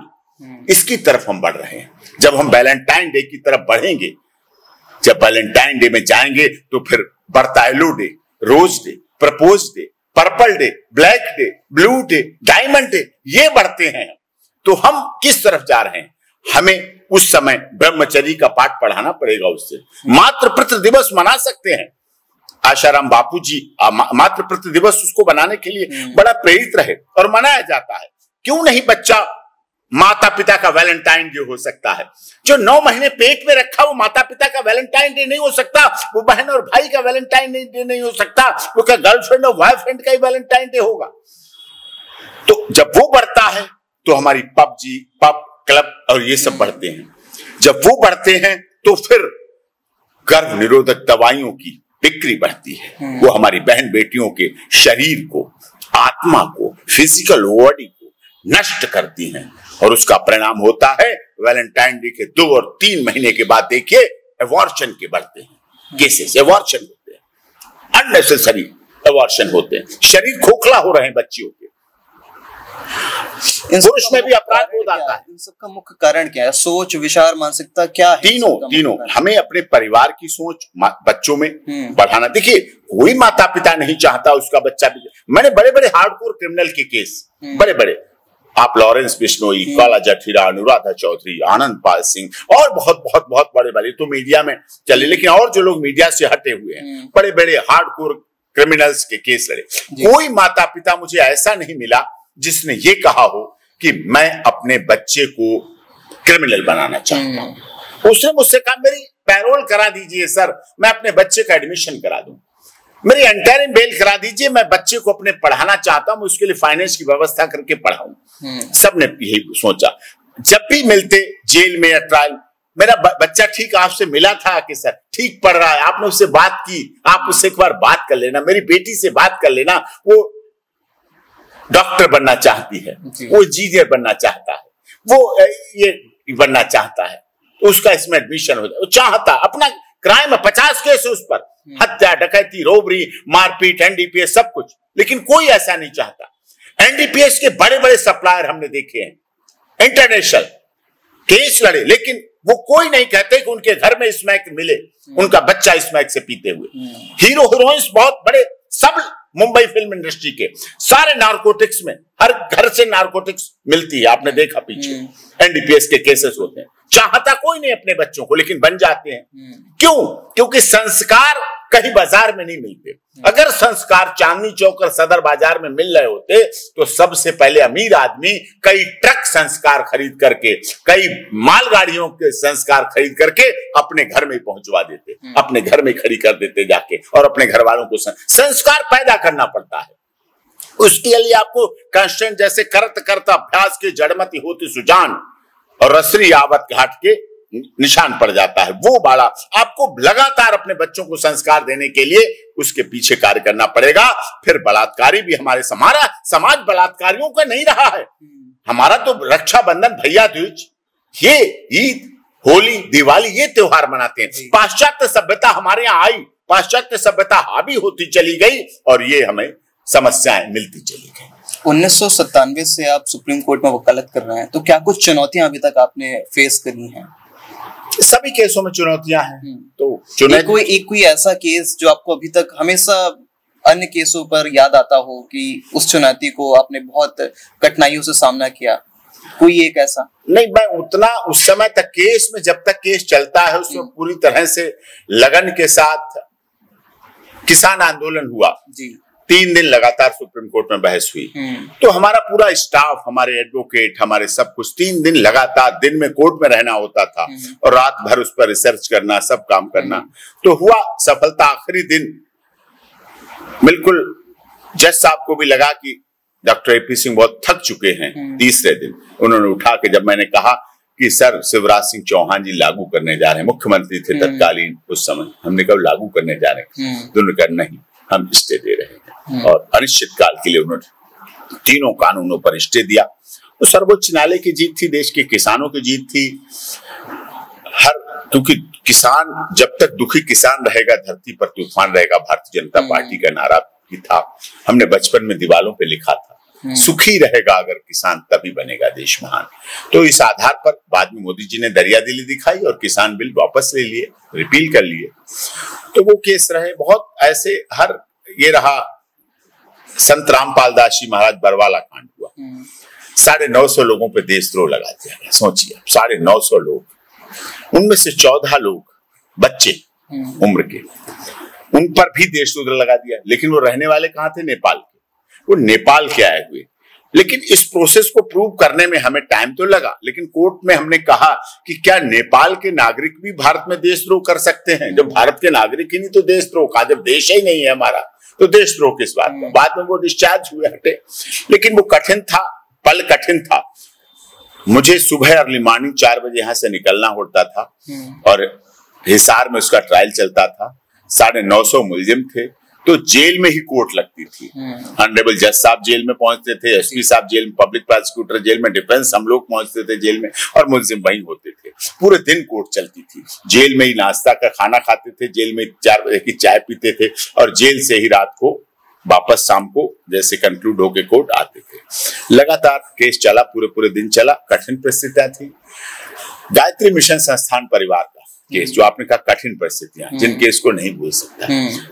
इसकी तरफ हम बढ़ रहे हैं। जब हम वैलेंटाइन डे की तरफ बढ़ेंगे, जब वैलेंटाइन डे में जाएंगे, तो फिर बर्तायलो day, rose day, propose day, purple day, black day, blue day, diamond day, ये बढ़ते हैं। तो हम किस तरफ जा रहे हैं? हमें उस समय ब्रह्मचर्य का पाठ पढ़ाना पड़ेगा। उससे मातृपितृ दिवस मना सकते हैं। आशाराम बापू जी मातृपितृ दिवस उसको बनाने के लिए बड़ा प्रेरित रहे और मनाया जाता है। क्यों नहीं बच्चा माता पिता का वैलेंटाइन डे हो सकता है? जो 9 महीने पेट में रखा, वो माता पिता का वैलेंटाइन डे नहीं हो सकता? वो बहन और भाई का वैलेंटाइन डे नहीं हो सकता? वो क्या गर्लफ्रेंड और बॉयफ्रेंड का ही वैलेंटाइन डे होगा? तो जब वो बढ़ता है तो हमारी पबजी, पब, क्लब और ये सब बढ़ते हैं। जब वो बढ़ते हैं तो फिर गर्भ निरोधक दवाइयों की बिक्री बढ़ती है। वो हमारी बहन बेटियों के शरीर को, आत्मा को, फिजिकल बॉडी को नष्ट करती हैं और उसका परिणाम होता है वैलेंटाइन डे के 2 और 3 महीने के बाद देखिए एबॉर्शन के बढ़ते हैं केसेस, एबॉर्शन होते हैं, अननेसेसरी एबॉर्शन होते हैं, शरीर खोखला हो रहे हैं बच्चियों के। पुरुष में भी अपराध हो जाता है। इन सबका मुख्य कारण क्या है? सोच, विचार, मानसिकता क्या है? तीनों हमें अपने परिवार की सोच बच्चों में बढ़ाना। देखिए, कोई माता पिता नहीं चाहता उसका बच्चा भी। मैंने बड़े बड़े हार्डकोर क्रिमिनल के केस, बड़े बड़े, आप लॉरेंस बिश्नोई, काला जठीरा, अनुराधा चौधरी, आनंद पाल सिंह और बहुत बहुत बहुत बड़े बड़े तो मीडिया में चले, लेकिन और जो लोग मीडिया से हटे हुए हैं, बड़े बड़े हार्डकोर क्रिमिनल्स के केस लड़े। कोई माता पिता मुझे ऐसा नहीं मिला जिसने ये कहा हो कि मैं अपने बच्चे को क्रिमिनल बनाना चाहता हूं। उसने मुझसे कहा मेरी पैरोल करा दीजिए सर, मैं अपने बच्चे का एडमिशन करा दूं, मेरी इंटरिम बेल करा दीजिए, मैं बच्चे को अपने पढ़ाना चाहता हूं, उसके लिए फाइनेंस की व्यवस्था करके पढ़ाऊं। सबने यही सोचा। जब भी मिलते जेल में या ट्रायल, मेरा बच्चा ठीक आपसे मिला था कि सर ठीक पढ़ रहा है, आपने उससे बात की, आप उससे एक बार बात कर लेना, मेरी बेटी से बात कर लेना, वो डॉक्टर बनना चाहती है, वो इंजीनियर बनना चाहता है, वो ये बनना चाहता है, तो उसका इसमें एडमिशन हो जाए। वो चाहता, अपना क्राइम 50 केस है उस पर, हत्या, डकैती, रोबरी, मारपीट, एनडीपीएस, सब कुछ, लेकिन कोई ऐसा नहीं चाहता। एनडीपीएस के बड़े बड़े सप्लायर हमने देखे हैं, इंटरनेशनल केस लड़े, लेकिन वो कोई नहीं कहते कि उनके घर में स्मैक मिले, उनका बच्चा स्मैक से पीते हुए। हीरो हीरोइंस बहुत बड़े, सब मुंबई फिल्म इंडस्ट्री के सारे नारकोटिक्स में, हर घर से नारकोटिक्स मिलती है, आपने देखा पीछे एनडीपीएस के केसेस होते हैं। चाहता कोई नहीं अपने बच्चों को, लेकिन बन जाते हैं। क्यों? क्योंकि संस्कार कहीं बाजार में नहीं मिलते। अगर संस्कार चांदनी चौक और सदर बाजार में मिल रहे होते तो सबसे पहले अमीर आदमी कई ट्रक संस्कार खरीद करके, कई मालगाड़ियों के संस्कार खरीद करके अपने घर में पहुंचवा देते, अपने घर में खड़ी कर देते जाके, और अपने घर वालों को संस्कार पैदा करना पड़ता है। उसके लिए आपको कंस्टेंट जैसे करत करत अभ्यास के जड़मति होती सुजान और रसरी आवत घाट के निशान पड़ जाता है। वो बाड़ा आपको लगातार अपने बच्चों को संस्कार देने के लिए उसके पीछे कार्य करना पड़ेगा। फिर बलात्कारी भी हमारा समाज बलात्कारियों का नहीं रहा है। हमारा तो रक्षाबंधन, भैया दूज, ये ईद, होली, दिवाली, ये त्योहार मनाते हैं। पाश्चात्य सभ्यता हमारे यहाँ आई, पाश्चात्य सभ्यता हावी होती चली गई और ये हमें समस्याएं मिलती चली गई। 1997 से आप सुप्रीम कोर्ट में वकालत कर रहे हैं, तो क्या कुछ चुनौतियां अभी तक आपने फेस करी हैं? सभी केसों में चुनौतियां हैं। तो कोई ऐसा केस जो आपको अभी तक हमेशा अन्य केसों पर याद आता हो कि उस चुनौती को आपने बहुत कठिनाइयों से सामना किया, कोई एक ऐसा? नहीं, मैं उतना उस समय तक केस में, जब तक केस चलता है उसमें पूरी तरह से लगन के साथ किसान आंदोलन हुआ जी। 3 दिन लगातार सुप्रीम कोर्ट में बहस हुई। तो हमारा पूरा स्टाफ, हमारे एडवोकेट, हमारे सब कुछ 3 दिन लगातार दिन में कोर्ट में रहना होता था और रात भर उस पर रिसर्च करना, सब काम करना। तो हुआ सफलता आखिरी दिन। बिल्कुल जज साहब को भी लगा कि डॉक्टर एपी सिंह बहुत थक चुके हैं। तीसरे दिन उन्होंने उठा के, जब मैंने कहा कि सर शिवराज सिंह चौहान जी लागू करने जा रहे हैं, मुख्यमंत्री थे तत्कालीन उस समय, हमने कहा लागू करने जा रहे हैं, तो उन्होंने कहा नहीं, हम स्टे दे रहे हैं। और अनिश्चित काल के लिए उन्होंने 3 कानूनों पर स्टे दिया। तो सर्वोच्च न्यायालय की जीत थी, देश के किसानों की जीत थी। क्योंकि किसान, जब तक दुखी किसान रहेगा धरती पर तूफान रहेगा, भारतीय जनता पार्टी का नारा भी था। हमने बचपन में दीवारों पे लिखा था, सुखी रहेगा अगर किसान तभी बनेगा देश महान। तो इस आधार पर बाद में मोदी जी ने दरियादिली दिखाई और किसान बिल वापस ले लिए, रिपील कर लिए। तो वो केस रहे बहुत ऐसे। ये रहा संत रामपाल दास जी महाराज बरवाला कांड हुआ, 950 लोगों पे देशद्रोह लगा दिया गया। सोचिए, 950 लोग, उनमें से 14 लोग बच्चे उम्र के, उन पर भी देशद्रोह लगा दिया। लेकिन वो रहने वाले कहाँ थे? नेपाल के। वो नेपाल के आए हुए। लेकिन इस प्रोसेस को प्रूव करने में हमें टाइम तो लगा, लेकिन कोर्ट में हमने कहा कि क्या नेपाल के नागरिक भी भारत में देशद्रोह कर सकते हैं? जब भारत के नागरिक ही नहीं तो देशद्रोह का, जब देश ही नहीं है हमारा तो देशद्रोह किस बात का? बाद में वो डिस्चार्ज हुए, हटे। लेकिन वो कठिन था, पल कठिन था। मुझे सुबह अर्ली मॉर्निंग 4 बजे यहाँ से निकलना होता था और हिसार में उसका ट्रायल चलता था। 950 मुलजिम थे, तो जेल में ही कोर्ट लगती थी। ऑनरेबल जज साहब जेल में पहुंचते थे, एसपी साहब जेल में, पब्लिक प्रोसिक्यूटर जेल में, डिफेंस हम लोग पहुंचते थे जेल में और मुलजिम वहीं होते थे। पूरे दिन कोर्ट चलती थी। जेल में ही नाश्ता का खाना खाते थे, जेल में 4 बजे की चाय पीते थे और जेल से ही रात को वापस शाम को जैसे कंक्लूड होके कोर्ट आते थे। लगातार केस चला, पूरे दिन चला। कठिन परिस्थितियां थी। गायत्री मिशन संस्थान परिवार का केस, जो आपने कहा कठिन परिस्थितियां, जिन केस को नहीं भूल सकता।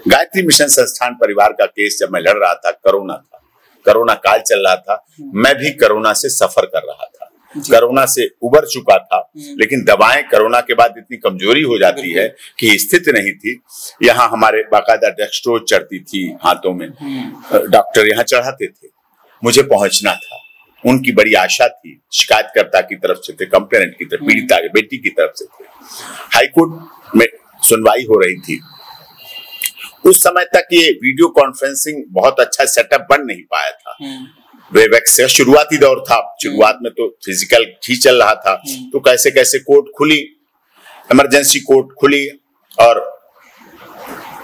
गायत्री मिशन संस्थान परिवार का केस जब मैं लड़ रहा था, कोरोना था, कोरोना काल चल रहा था, मैं भी कोरोना से सफर कर रहा था, कोरोना से उबर चुका था। लेकिन दवाएं कोरोना के बाद इतनी कमजोरी हो जाती है कि स्थिति नहीं थी। यहाँ हमारे बाकायदा डेक्सट्रोज चढ़ती थी हाथों में, डॉक्टर यहाँ चढ़ाते थे। मुझे पहुंचना था, उनकी बड़ी आशा थी, शिकायतकर्ता की तरफ से थे, कंप्लेनेंट की तरफ, पीड़िता की बेटी की तरफ से थे। हाईकोर्ट में सुनवाई हो रही थी। उस समय तक ये वीडियो कॉन्फ्रेंसिंग बहुत अच्छा सेटअप बन नहीं पाया था। वेबएक्स का शुरुआती दौर था, शुरुआत में तो फिजिकल ही चल रहा था। तो कैसे कैसे कोर्ट खुली, इमरजेंसी कोर्ट खुली। और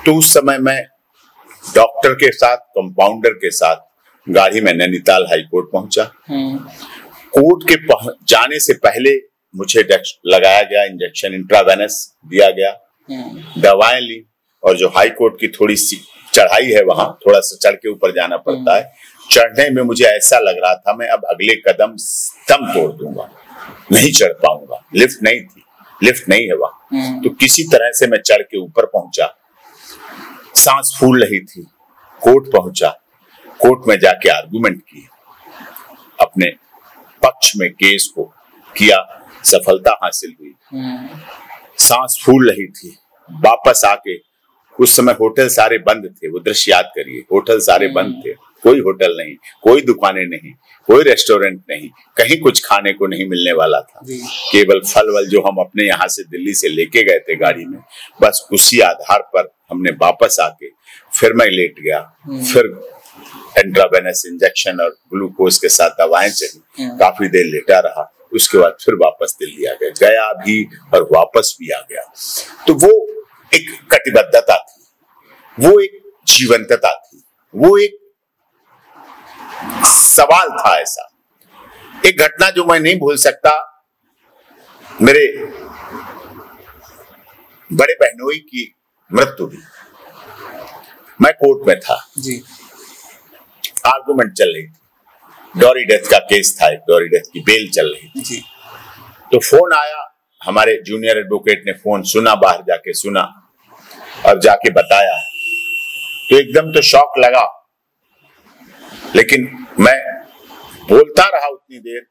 तो उस समय मैं डॉक्टर के साथ, कंपाउंडर के साथ गाड़ी में नैनीताल हाई कोर्ट पहुंचा। कोर्ट के जाने से पहले मुझे लगाया गया इंजेक्शन, इंट्रावेनस दिया गया, दवाएं ली। और जो हाई कोर्ट की थोड़ी सी चढ़ाई है, वहां थोड़ा सा चढ़ के ऊपर जाना पड़ता है। चढ़ने में मुझे ऐसा लग रहा था मैं अब अगले कदम दम तोड़ दूंगा, नहीं चढ़ पाऊंगा। लिफ्ट नहीं थी, लिफ्ट नहीं है वहां। तो किसी तरह से मैं चढ़ के ऊपर पहुंचा। सांस फूल रही थी। कोर्ट पहुंचा, कोर्ट में जाके आर्गुमेंट की, अपने पक्ष में केस को किया, सफलता हासिल हुई। सांस फूल रही थी। वापस आके, उस समय होटल सारे बंद थे, वो दृश्य याद करिए, होटल सारे बंद थे, कोई होटल नहीं, कोई दुकानें नहीं, कोई रेस्टोरेंट नहीं, कहीं कुछ खाने को नहीं मिलने वाला था। केवल फल वल जो हम अपने यहाँ से दिल्ली से लेके गए थे गाड़ी में, बस उसी आधार पर हमने वापस आके फिर मैं लेट गया। फिर इंट्रावेनस इंजेक्शन और ग्लूकोज के साथ दवाएं चली, काफी देर लेटा रहा, उसके बाद फिर वापस दिल्ली आ गया भी और वापस भी आ गया। तो वो एक कटिबद्धता थी, वो एक जीवंतता थी, वो एक सवाल था। ऐसा एक घटना जो मैं नहीं भूल सकता, मेरे बड़े बहनोई की मृत्यु हुई, मैं कोर्ट में था जी, आर्गुमेंट चल रही थी, डॉरी डेथ का केस था, एक डॉरी डेथ की बेल चल रही थी जी। तो फोन आया, हमारे जूनियर एडवोकेट ने फोन सुना, बाहर जाके सुना और जाके बताया, तो एकदम तो शॉक लगा, लेकिन मैं बोलता रहा उतनी देर,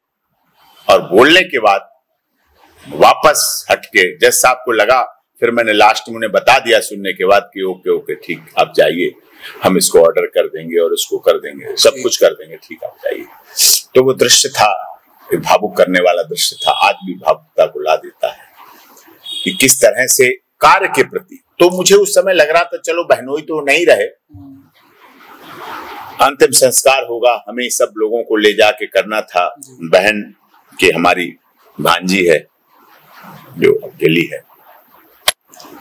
और बोलने के बाद वापस हटके जज साहब को लगा, फिर मैंने लास्ट में उन्हें बता दिया सुनने के बाद कि ओके ओके ठीक, आप जाइए, हम इसको ऑर्डर कर देंगे और इसको कर देंगे, सब कुछ कर देंगे, ठीक आप जाइए। तो वो दृश्य था, एक भावुक करने वाला दृश्य था, आज भी भावुकता को ला देता है कि किस तरह से कार्य के प्रति। तो मुझे उस समय लग रहा था चलो बहनोई तो नहीं रहे, अंतिम संस्कार होगा, हमें सब लोगों को ले जाके करना था। बहन के हमारी भांजी है जो अकेली है,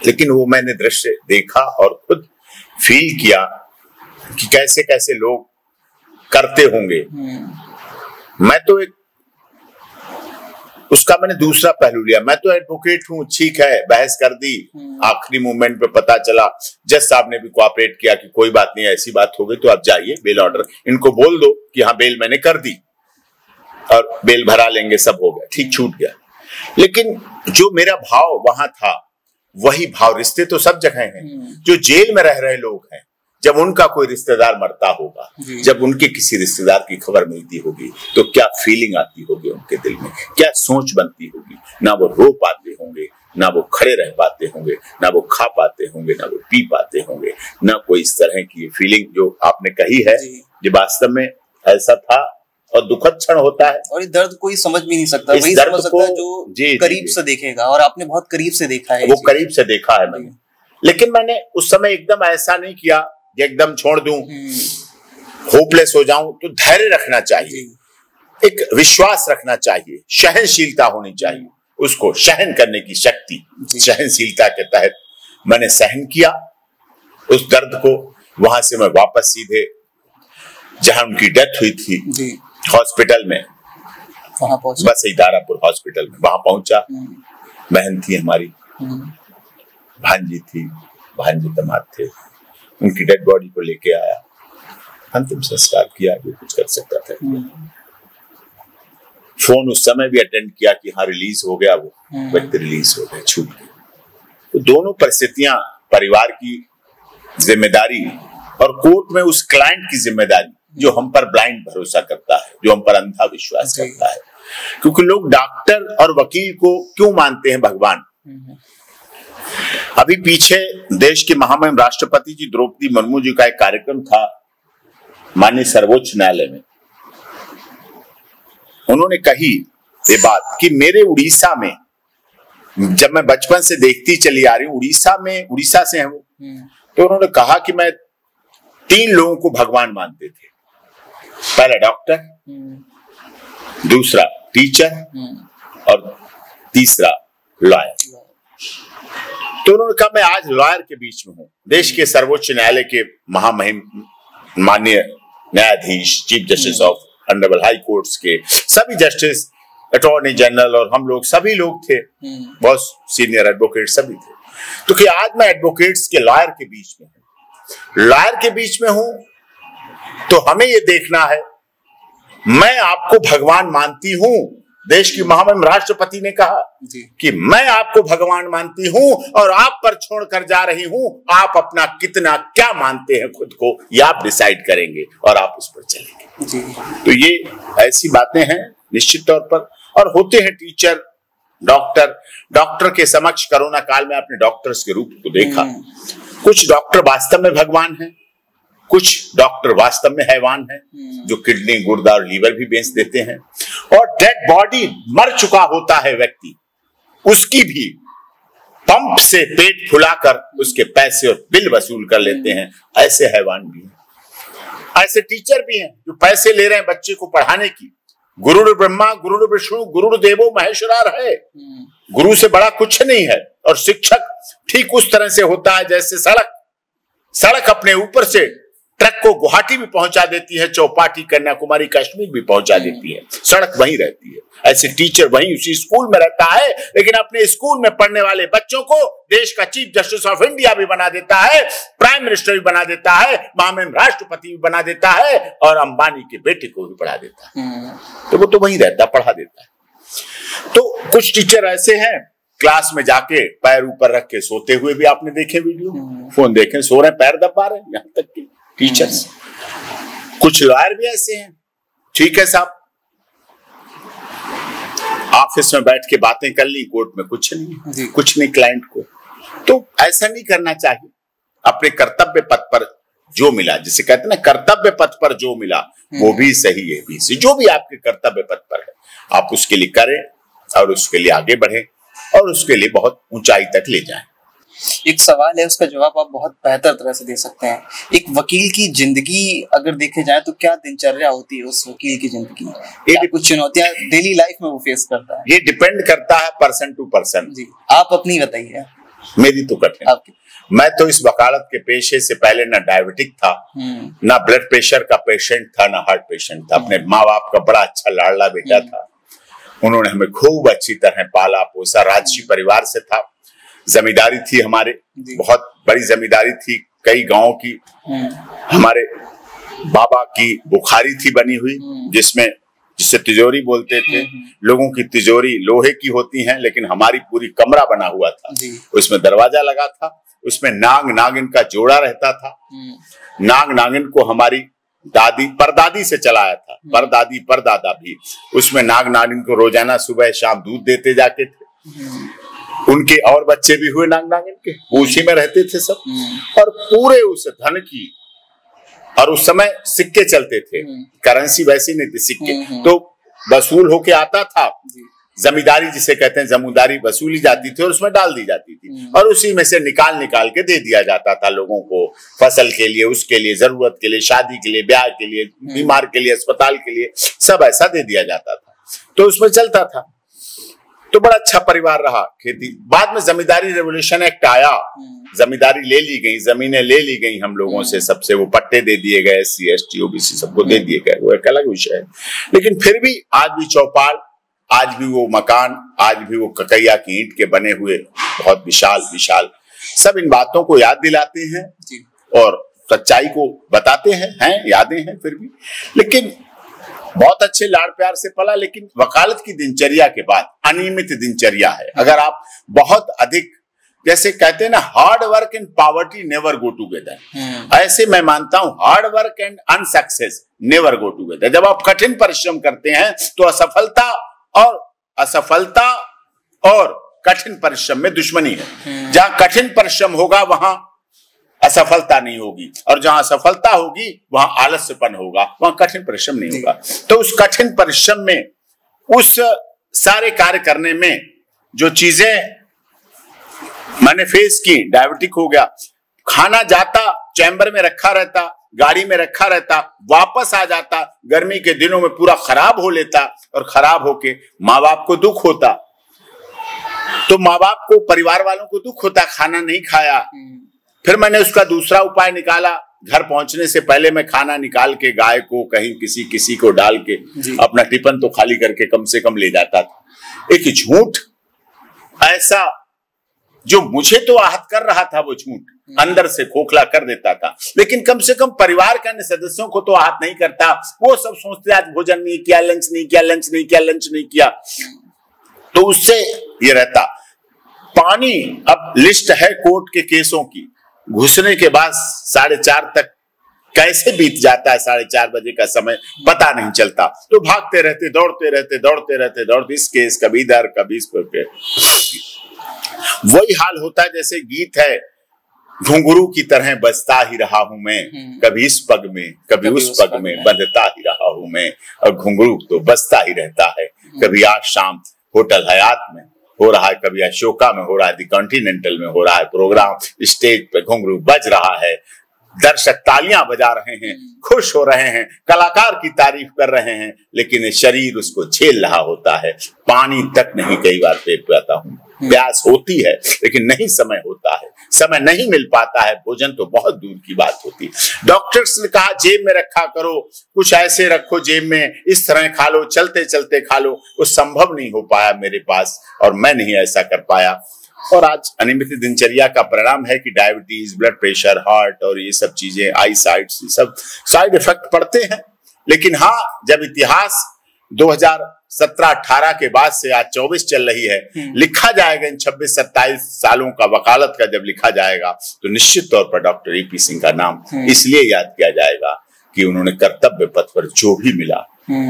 लेकिन वो मैंने दृश्य देखा और खुद फील किया कि कैसे कैसे लोग करते होंगे। मैं तो एक उसका मैंने दूसरा पहलू लिया, मैं तो एडवोकेट हूं, ठीक है, बहस कर दी, आखिरी मोमेंट पे पता चला, जज साहब ने भी कोऑपरेट किया कि कोई बात नहीं, ऐसी बात हो गई तो आप जाइए, बेल ऑर्डर इनको बोल दो कि हाँ बेल मैंने कर दी और बेल भरा लेंगे, सब हो गया, ठीक, छूट गया। लेकिन जो मेरा भाव वहां था, वही भाव रिश्ते तो सब जगह हैं, जो जेल में रह रहे लोग हैं, जब उनका कोई रिश्तेदार मरता होगा, जब उनके किसी रिश्तेदार की खबर मिलती होगी, तो क्या फीलिंग आती होगी उनके दिल में, क्या सोच बनती होगी। ना वो रो पाते होंगे, ना वो खड़े रह पाते होंगे, ना वो खा पाते होंगे, ना वो पी पाते होंगे, ना कोई इस तरह की फीलिंग जो आपने कही है, ये वास्तव में ऐसा था और दुखद क्षण होता है। और ये दर्द कोई समझ भी नहीं सकता, वही समझ सकता है जो करीब से देखेगा, और आपने बहुत करीब से देखा है, वो करीब से देखा है मैंने। लेकिन मैंने उस समय एकदम ऐसा नहीं किया एकदम छोड़ दूं, होपलेस हो जाऊं, तो धैर्य रखना चाहिए, एक विश्वास रखना चाहिए, सहनशीलता होनी चाहिए, उसको सहन करने की शक्ति, सहनशीलता के तहत मैंने सहन किया उस दर्द को। वहां से मैं वापस सीधे जहां उनकी डेथ हुई थी हॉस्पिटल में, बस दारापुर हॉस्पिटल में, वहां पहुंचा। बहन थी हमारी, भांजी थी, भांजी दामाद थे, उनकी डेड बॉडी को लेके आया, अंतिम संस्कार किया, जो कुछ कर सकता था। फोन उस समय भी अटेंड किया कि हाँ रिलीज हो गया, वो व्यक्ति रिलीज हो गए, छूट गए। तो दोनों परिस्थितियां, परिवार की जिम्मेदारी और कोर्ट में उस क्लाइंट की जिम्मेदारी जो हम पर ब्लाइंड भरोसा करता है, जो हम पर अंधा विश्वास करता है। क्योंकि लोग डॉक्टर और वकील को क्यों मानते हैं भगवान। अभी पीछे देश के महामहिम राष्ट्रपति जी द्रौपदी मुर्मू जी का एक कार्यक्रम था माननीय सर्वोच्च न्यायालय में। उन्होंने कही ये बात कि मेरे उड़ीसा में, जब मैं बचपन से देखती चली आ रही हूं, उड़ीसा से हैं वो, तो उन्होंने कहा कि मैं 3 लोगों को भगवान मानते थे। पहला डॉक्टर, दूसरा टीचर और तीसरा लॉयर। तो उन्होंने कहा मैं आज लॉयर के बीच में हूं, देश के सर्वोच्च न्यायालय के महामहिम माननीय न्यायाधीश, chief justice of honourable high courts के सभी जस्टिस, अटॉर्नी जनरल और हम लोग सभी लोग थे, बहुत सीनियर एडवोकेट सभी थे। तो कि आज मैं एडवोकेट्स के लॉयर के बीच में हूं, लॉयर के बीच में हूं, तो हमें ये देखना है, मैं आपको भगवान मानती हूं। देश की महामहिम राष्ट्रपति ने कहा कि मैं आपको भगवान मानती हूं और आप पर छोड़कर जा रही हूं, आप अपना कितना क्या मानते हैं खुद को, ये आप डिसाइड करेंगे और आप उस पर चलेंगे। तो ये ऐसी बातें हैं निश्चित तौर पर। और होते हैं टीचर, डॉक्टर के समक्ष कोरोना काल में आपने डॉक्टर्स के रूप को देखा। कुछ डॉक्टर वास्तव में भगवान हैं, कुछ डॉक्टर वास्तव में हैवान हैं, जो किडनी, गुर्दा और लीवर भी बेच देते हैं। और डेड बॉडी, मर चुका होता है व्यक्ति, उसकी भी पंप से पेट फुलाकर उसके पैसे और बिल वसूल कर लेते हैं, ऐसे हैवान भी हैं। ऐसे टीचर भी हैं जो पैसे ले रहे हैं बच्चे को पढ़ाने की। गुरुर् ब्रह्मा गुरुर् विष्णु गुरुर्देवो महेश्वरा है, गुरु से बड़ा कुछ नहीं है। और शिक्षक ठीक उस तरह से होता है जैसे सड़क अपने ऊपर से ट्रक को गुवाहाटी भी पहुंचा देती है, चौपाटी कन्याकुमारी कश्मीर भी पहुंचा देती है, सड़क वहीं रहती है। ऐसे टीचर वहीं उसी स्कूल में रहता है, लेकिन अपने स्कूल में पढ़ने वाले बच्चों को देश का चीफ जस्टिस ऑफ इंडिया भी बना देता है, प्राइम मिनिस्टर भी बना देता है, महामहिम राष्ट्रपति भी बना देता है, और अंबानी के बेटे को भी पढ़ा देता है। तो वो तो वहीं रहता, पढ़ा देता है। तो कुछ टीचर ऐसे हैं क्लास में जाके पैर ऊपर रख के सोते हुए भी आपने देखे वीडियो, फोन देखे सो रहे, पैर दबा रहे, यहां तक कि टीचर्स। कुछ लॉयर भी ऐसे हैं, ठीक है साहब, ऑफिस में बैठ के बातें कर ली, कोर्ट में कुछ नहीं क्लाइंट को। तो ऐसा नहीं करना चाहिए। अपने कर्तव्य पथ पर जो मिला, जिसे कहते हैं ना कर्तव्य पथ पर जो मिला वो भी सही है, भी सही। जो भी आपके कर्तव्य पथ पर है आप उसके लिए करें और उसके लिए आगे बढ़े और उसके लिए बहुत ऊंचाई तक ले जाएं। एक सवाल है, उसका जवाब आप बहुत बेहतर तरह से दे सकते हैं। एक वकील की जिंदगी अगर देखे जाए तो क्या दिनचर्या होती है उस वकील की जिंदगी? ये कुछ चुनौतियां डेली लाइफ में वो फेस करता है। ये डिपेंड करता है पर्सन टू पर्सन। जी, आप अपनी बताइए। मेरी तो कठिन। आपकी? मैं तो इस वकालत के पेशे से पहले ना डायबिटिक था, ना ब्लड प्रेशर का पेशेंट था, ना हार्ट पेशेंट था। अपने माँ बाप का बड़ा अच्छा लाडला बेटा था। उन्होंने हमें खूब अच्छी तरह पाला पोसा। राजसी परिवार से था, जमींदारी थी हमारे, बहुत बड़ी जमींदारी थी, कई गांवों की। हमारे बाबा की बुखारी थी बनी हुई, जिससे तिजोरी बोलते थे। लोगों की तिजोरी लोहे की होती हैं, लेकिन हमारी पूरी कमरा बना हुआ था, उसमें दरवाजा लगा था, उसमें नाग नागिन का जोड़ा रहता था। नाग नागिन को हमारी दादी परदादी से चलाया था, परदादी परदादा भी। उसमें नाग नागिन को रोजाना सुबह शाम दूध देते जाके थे। उनके और बच्चे भी हुए नाग नागिन के, उसी में रहते थे सब। और पूरे उस धन की, और उस समय सिक्के चलते थे, करेंसी वैसी नहीं थी, सिक्के तो वसूल होके आता था। जमींदारी जिसे कहते हैं, जमींदारी वसूली जाती थी और उसमें डाल दी जाती थी, और उसी में से निकाल के दे दिया जाता था लोगों को, फसल के लिए, उसके लिए, जरूरत के लिए, शादी के लिए, ब्याह के लिए, बीमार के लिए, अस्पताल के लिए, सब ऐसा दे दिया जाता था। तो उसमें चलता था। तो बड़ा अच्छा परिवार रहा खेती। बाद में जमींदारी रेवोल्यूशन एक्ट आया, जमींदारी ले ली गई, जमीनें ले ली गई हम लोगों से, सबसे वो पट्टे दे दिए गए, SC ST OBC सबको दे दिए गए, वो एक अलग विषय है। लेकिन फिर भी आज भी चौपाल, आज भी वो मकान, आज भी वो ककैया की ईंट के बने हुए बहुत विशाल विशाल, सब इन बातों को याद दिलाते हैं और सच्चाई को बताते हैं यादें हैं फिर भी। लेकिन बहुत अच्छे लाड़ प्यार से पला। लेकिन वकालत की दिनचर्या के बाद अनियमित दिनचर्या है। अगर आप बहुत अधिक, जैसे कहते हैं ना, hard work and poverty never go together, ऐसे मैं मानता हूं hard work and unsuccess never go together. जब आप कठिन परिश्रम करते हैं तो असफलता और कठिन परिश्रम में दुश्मनी है। जहां कठिन परिश्रम होगा वहां असफलता नहीं होगी, और जहां असफलता होगी वहां आलस्यपन होगा, वहां कठिन परिश्रम नहीं होगा। तो उस कठिन परिश्रम में, उस सारे कार्य करने में जो चीजें मैंने फेस की, डायबिटिक हो गया, खाना जाता चैम्बर में रखा रहता, गाड़ी में रखा रहता, वापस आ जाता, गर्मी के दिनों में पूरा खराब हो लेता, और खराब होके माँ बाप को दुख होता। तो माँ बाप को, परिवार वालों को दुख होता, खाना नहीं खाया। फिर मैंने उसका दूसरा उपाय निकाला। घर पहुंचने से पहले मैं खाना निकाल के गाय को कहीं किसी को डाल के अपना टिफिन तो खाली करके कम से कम ले जाता था। एक झूठ ऐसा जो मुझे तो आहत कर रहा था, वो झूठ अंदर से खोखला कर देता था, लेकिन कम से कम परिवार के अन्य सदस्यों को तो आहत नहीं करता। वो सब सोचते आज भोजन नहीं किया, लंच नहीं किया, लंच नहीं किया, लंच नहीं किया। तो उससे ये रहता। पानी, अब लिस्ट है कोर्ट के केसों की, घुसने के बाद 4:30 तक कैसे बीत जाता है, 4:30 बजे का समय पता नहीं चलता। तो भागते रहते, दौड़ते रहते, इस केस कभी इधर कभी इस पर। वही हाल होता है जैसे गीत है, घुंघरू की तरह बजता ही रहा हूं मैं, कभी इस पग में कभी उस पग में बंधता ही रहा हूं मैं। और घुंघरू तो बजता ही रहता है, कभी आज शाम होटल हयात में हो रहा है, कभी अशोका में हो रहा है, दी कॉन्टिनेंटल में हो रहा है प्रोग्राम, स्टेज पे घुंघरू बज रहा है। दर्शक तालियां बजा रहे हैं, खुश हो रहे हैं, कलाकार की तारीफ कर रहे हैं, लेकिन शरीर उसको झेल रहा होता है। पानी तक नहीं कई बार पी पाता हूं, प्यास होती है लेकिन नहीं समय होता है, समय नहीं मिल पाता है, भोजन तो बहुत दूर की बात होती। डॉक्टर्स ने कहा जेब में रखा करो, कुछ ऐसे रखो जेब में, इस तरह खा लो, चलते चलते खा लो। वो संभव नहीं हो पाया मेरे पास और मैं नहीं ऐसा कर पाया। और आज अनियमित दिनचर्या का परिणाम है कि डायबिटीज, ब्लड प्रेशर, हार्ट और ये सब चीजें, आई साइट्स, ये सब साइड इफेक्ट पड़ते हैं। लेकिन हाँ, जब इतिहास 2017-18 के बाद से आज 24 चल रही है, लिखा जाएगा इन 26-27 सालों का वकालत का जब लिखा जाएगा तो निश्चित तौर पर डॉक्टर एपी सिंह का नाम इसलिए याद किया जाएगा कि उन्होंने कर्तव्य पथ पर जो भी मिला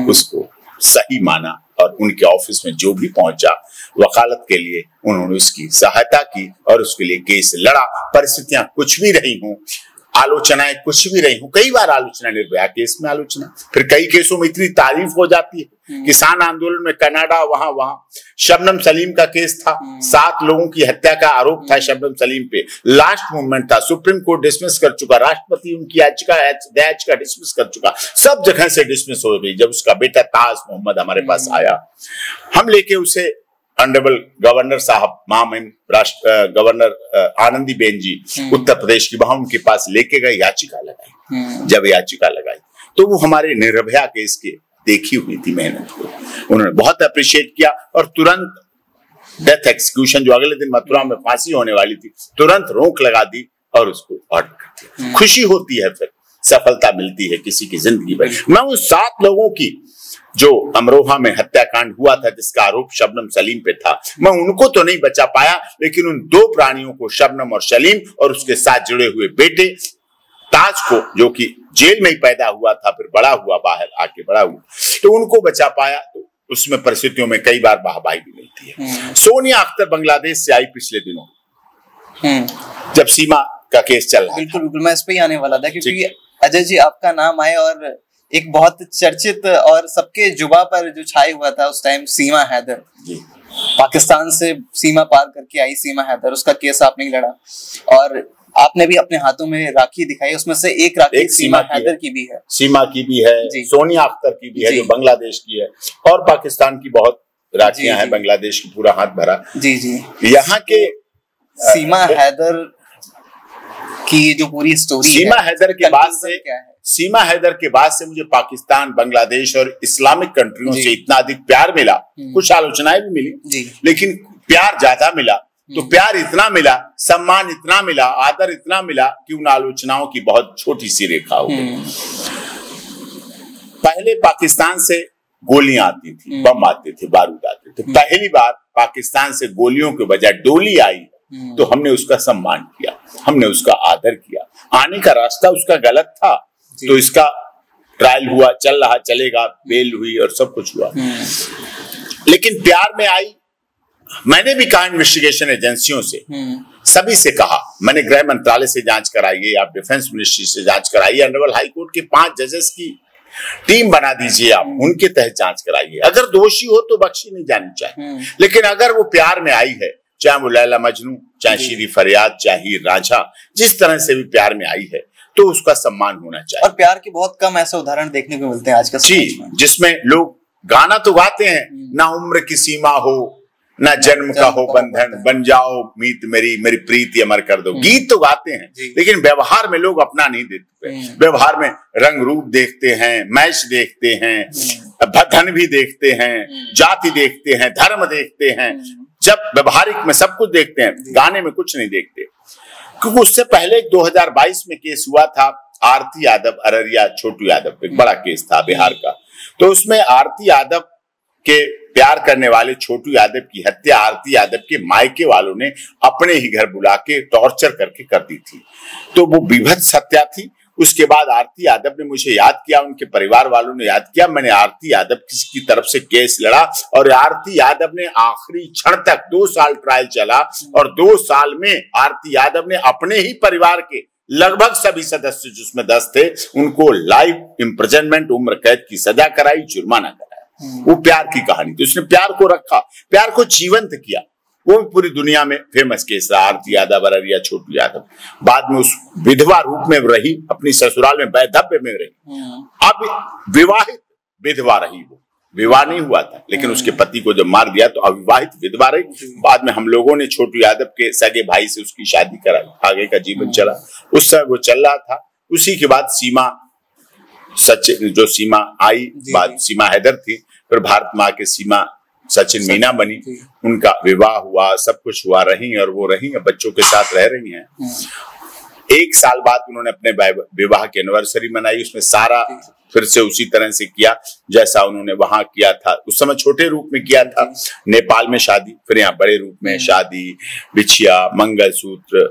उसको सही माना और उनके ऑफिस में जो भी पहुंचा वकालत के लिए उन्होंने उसकी सहायता की और उसके लिए केस लड़ा। परिस्थितियां कुछ भी रही हों, आलोचनाएं कुछ भी रही हूं, कई बार आलोचना, निर्भया केस में आलोचना, फिर कई केसों में इतनी तारीफ हो जाती है। किसान आंदोलन में कनाडा, वहां शबनम सलीम का केस था, 7 लोगों की हत्या का आरोप था शबनम सलीम पे, लास्ट मूवमेंट था, सुप्रीम कोर्ट डिसमिस कर चुका, राष्ट्रपति उनकी याचिका डिसमिस कर चुका, सब जगह से डिसमिस हो गई। जब उसका बेटा ताज मोहम्मद हमारे पास आया, हम लेके उसे ऑनरेबल गवर्नर साहब, महामहिम गवर्नर आनंदीबेन जी उत्तर प्रदेश की, वहां उनके पास लेके गए, याचिका लगाई। जब याचिका लगाई तो वो हमारे निर्भया केस के देखी हुई थी मेहनत को, उन्होंने बहुत अप्रिशिएट किया और तुरंत डेथ एक्सक्यूशन, जो अगले दिन मथुरा में फांसी होने वाली थी, तुरंत रोक लगा दी और उसको ऑर्डर कर दिया। खुशी होती है, फिर सफलता मिलती है किसी की जिंदगी में। मैं उन 7 लोगों की जो अमरोहा में हत्याकांड हुआ था जिसका आरोप शबनम सलीम पे था, मैं उनको तो नहीं बचा पाया, लेकिन उन 2 प्राणियों को, शबनम और सलीम, और उसके साथ जुड़े हुए बेटे ताज को, जो कि जेल में ही पैदा हुआ था, फिर बड़ा हुआ, बाहर आके बड़ा हुआ, तो उनको बचा पाया। तो उसमें परिस्थितियों में कई बार वाहवाही भी मिलती है। सोनिया अख्तर बांग्लादेश से आई पिछले दिनों, जब सीमा का केस चल रहा। बिल्कुल बिल्कुल, मैं इस पे ही आने वाला था, क्योंकि अजय जी आपका नाम आए और एक बहुत चर्चित और सबके जुबा पर जो छाए हुआ था उस टाइम, सीमा हैदर जी, पाकिस्तान से सीमा पार करके आई सीमा हैदर, उसका केस आपने लड़ा और आपने भी अपने हाथों में राखी दिखाई, उसमें से एक राखी सीमा हैदर की भी है, सीमा की भी है, सोनिया अख्तर की भी है जो बांग्लादेश की है, और पाकिस्तान की बहुत राखियां हैं, बांग्लादेश की पूरा हाथ भरा। जी जी, यहाँ के सीमा हैदर की जो पूरी स्टोरी, सीमा हैदर के बाद से क्या है, सीमा हैदर के बाद से मुझे पाकिस्तान, बांग्लादेश और इस्लामिक कंट्रियों से इतना अधिक प्यार मिला, कुछ आलोचनाएं भी मिली, लेकिन प्यार ज्यादा मिला। तो प्यार इतना मिला, सम्मान इतना मिला, आदर इतना मिला कि उन आलोचनाओं की बहुत छोटी सी रेखा हो गई। पहले पाकिस्तान से गोलियां आती थी, बम आते थे, बारूद आते थे। पहली बार पाकिस्तान से गोलियों के बजाय डोली आई तो हमने उसका सम्मान किया, हमने उसका आदर किया। आने का रास्ता उसका गलत था तो इसका ट्रायल हुआ, चल रहा, चलेगा, बेल हुई और सब कुछ हुआ, लेकिन प्यार में आई। मैंने भी कहा इन्वेस्टिगेशन एजेंसियों से, सभी से कहा, मैंने गृह मंत्रालय से जांच कराइए, आप डिफेंस मिनिस्ट्री से जांच कराइए, ऑनरेबल हाई कोर्ट के 5 जजेस की टीम बना दीजिए, आप उनके तहत जांच कराइए। अगर दोषी हो तो बख्शी नहीं जानी चाहिए, लेकिन अगर वो प्यार में आई है, चाहे वो लैला मजनू, चाहे शीरी फरियाद, चाहे हीर रांझा, जिस तरह से भी प्यार में आई है तो उसका सम्मान होना चाहिए। और प्यार के बहुत कम ऐसे उदाहरण देखने को मिलते हैं आज का जी, जिसमें लोग गाना तो गाते हैं, ना उम्र की सीमा हो, ना जन्म का हो बंधन, बन जाओ मीत मेरी, मेरी प्रीति अमर कर दो, गीत तो गाते हैं, लेकिन व्यवहार में लोग अपना नहीं देते। व्यवहार में रंग रूप देखते हैं, मैच देखते हैं, धन भी देखते हैं, जाति देखते हैं, धर्म देखते हैं। जब व्यवहारिक में सब कुछ देखते हैं, गाने में कुछ नहीं देखते। क्योंकि उससे पहले 2022 में केस हुआ था आरती यादव, अररिया छोटू यादव, एक बड़ा केस था बिहार का। तो उसमें आरती यादव के प्यार करने वाले छोटू यादव की हत्या आरती यादव के मायके वालों ने अपने ही घर बुला के टॉर्चर करके कर दी थी। तो वो विभत्स हत्या थी। उसके बाद आरती यादव ने मुझे याद किया, उनके परिवार वालों ने याद किया, मैंने आरती यादव की तरफ से केस लड़ा और आरती यादव ने आखिरी क्षण तक 2 साल ट्रायल चला और 2 साल में आरती यादव ने अपने ही परिवार के लगभग सभी सदस्य जिसमें 10 थे उनको लाइफ इम्प्रिजनमेंट, उम्र कैद की सजा कराई, जुर्माना कराया। वो प्यार की कहानी थी, उसने प्यार को रखा, प्यार को जीवंत किया। वो भी पूरी दुनिया में फेमस केस रहा, आरती यादव, अररिया छोटू यादव। बाद में उस विधवा रूप में रही, अपनी ससुराल में वैधव्य में रही। अब विवाहित विधवा रही, वो विवाह नहीं हुआ था, लेकिन उसके पति को जब मार दिया तो अविवाहित विधवा रही। बाद में हम लोगों ने छोटू यादव के सगे भाई से उसकी शादी कराई, आगे का जीवन चला। उस समय वो चल रहा था। उसी के बाद सीमा सचिन, जो सीमा आई, बाद सीमा हैदर थी, फिर भारत माँ के सीमा सचिन मीना बनी, उनका विवाह हुआ, सब कुछ हुआ, रही और वो रही, बच्चों के साथ रह रही हैं। 1 साल बाद उन्होंने अपने विवाह की एनिवर्सरी मनाई, उसमें सारा फिर से उसी तरह से किया जैसा उन्होंने वहां किया था। उस समय छोटे रूप में किया था, नेपाल में शादी, फिर यहाँ बड़े रूप में शादी, बिछिया, मंगलसूत्र,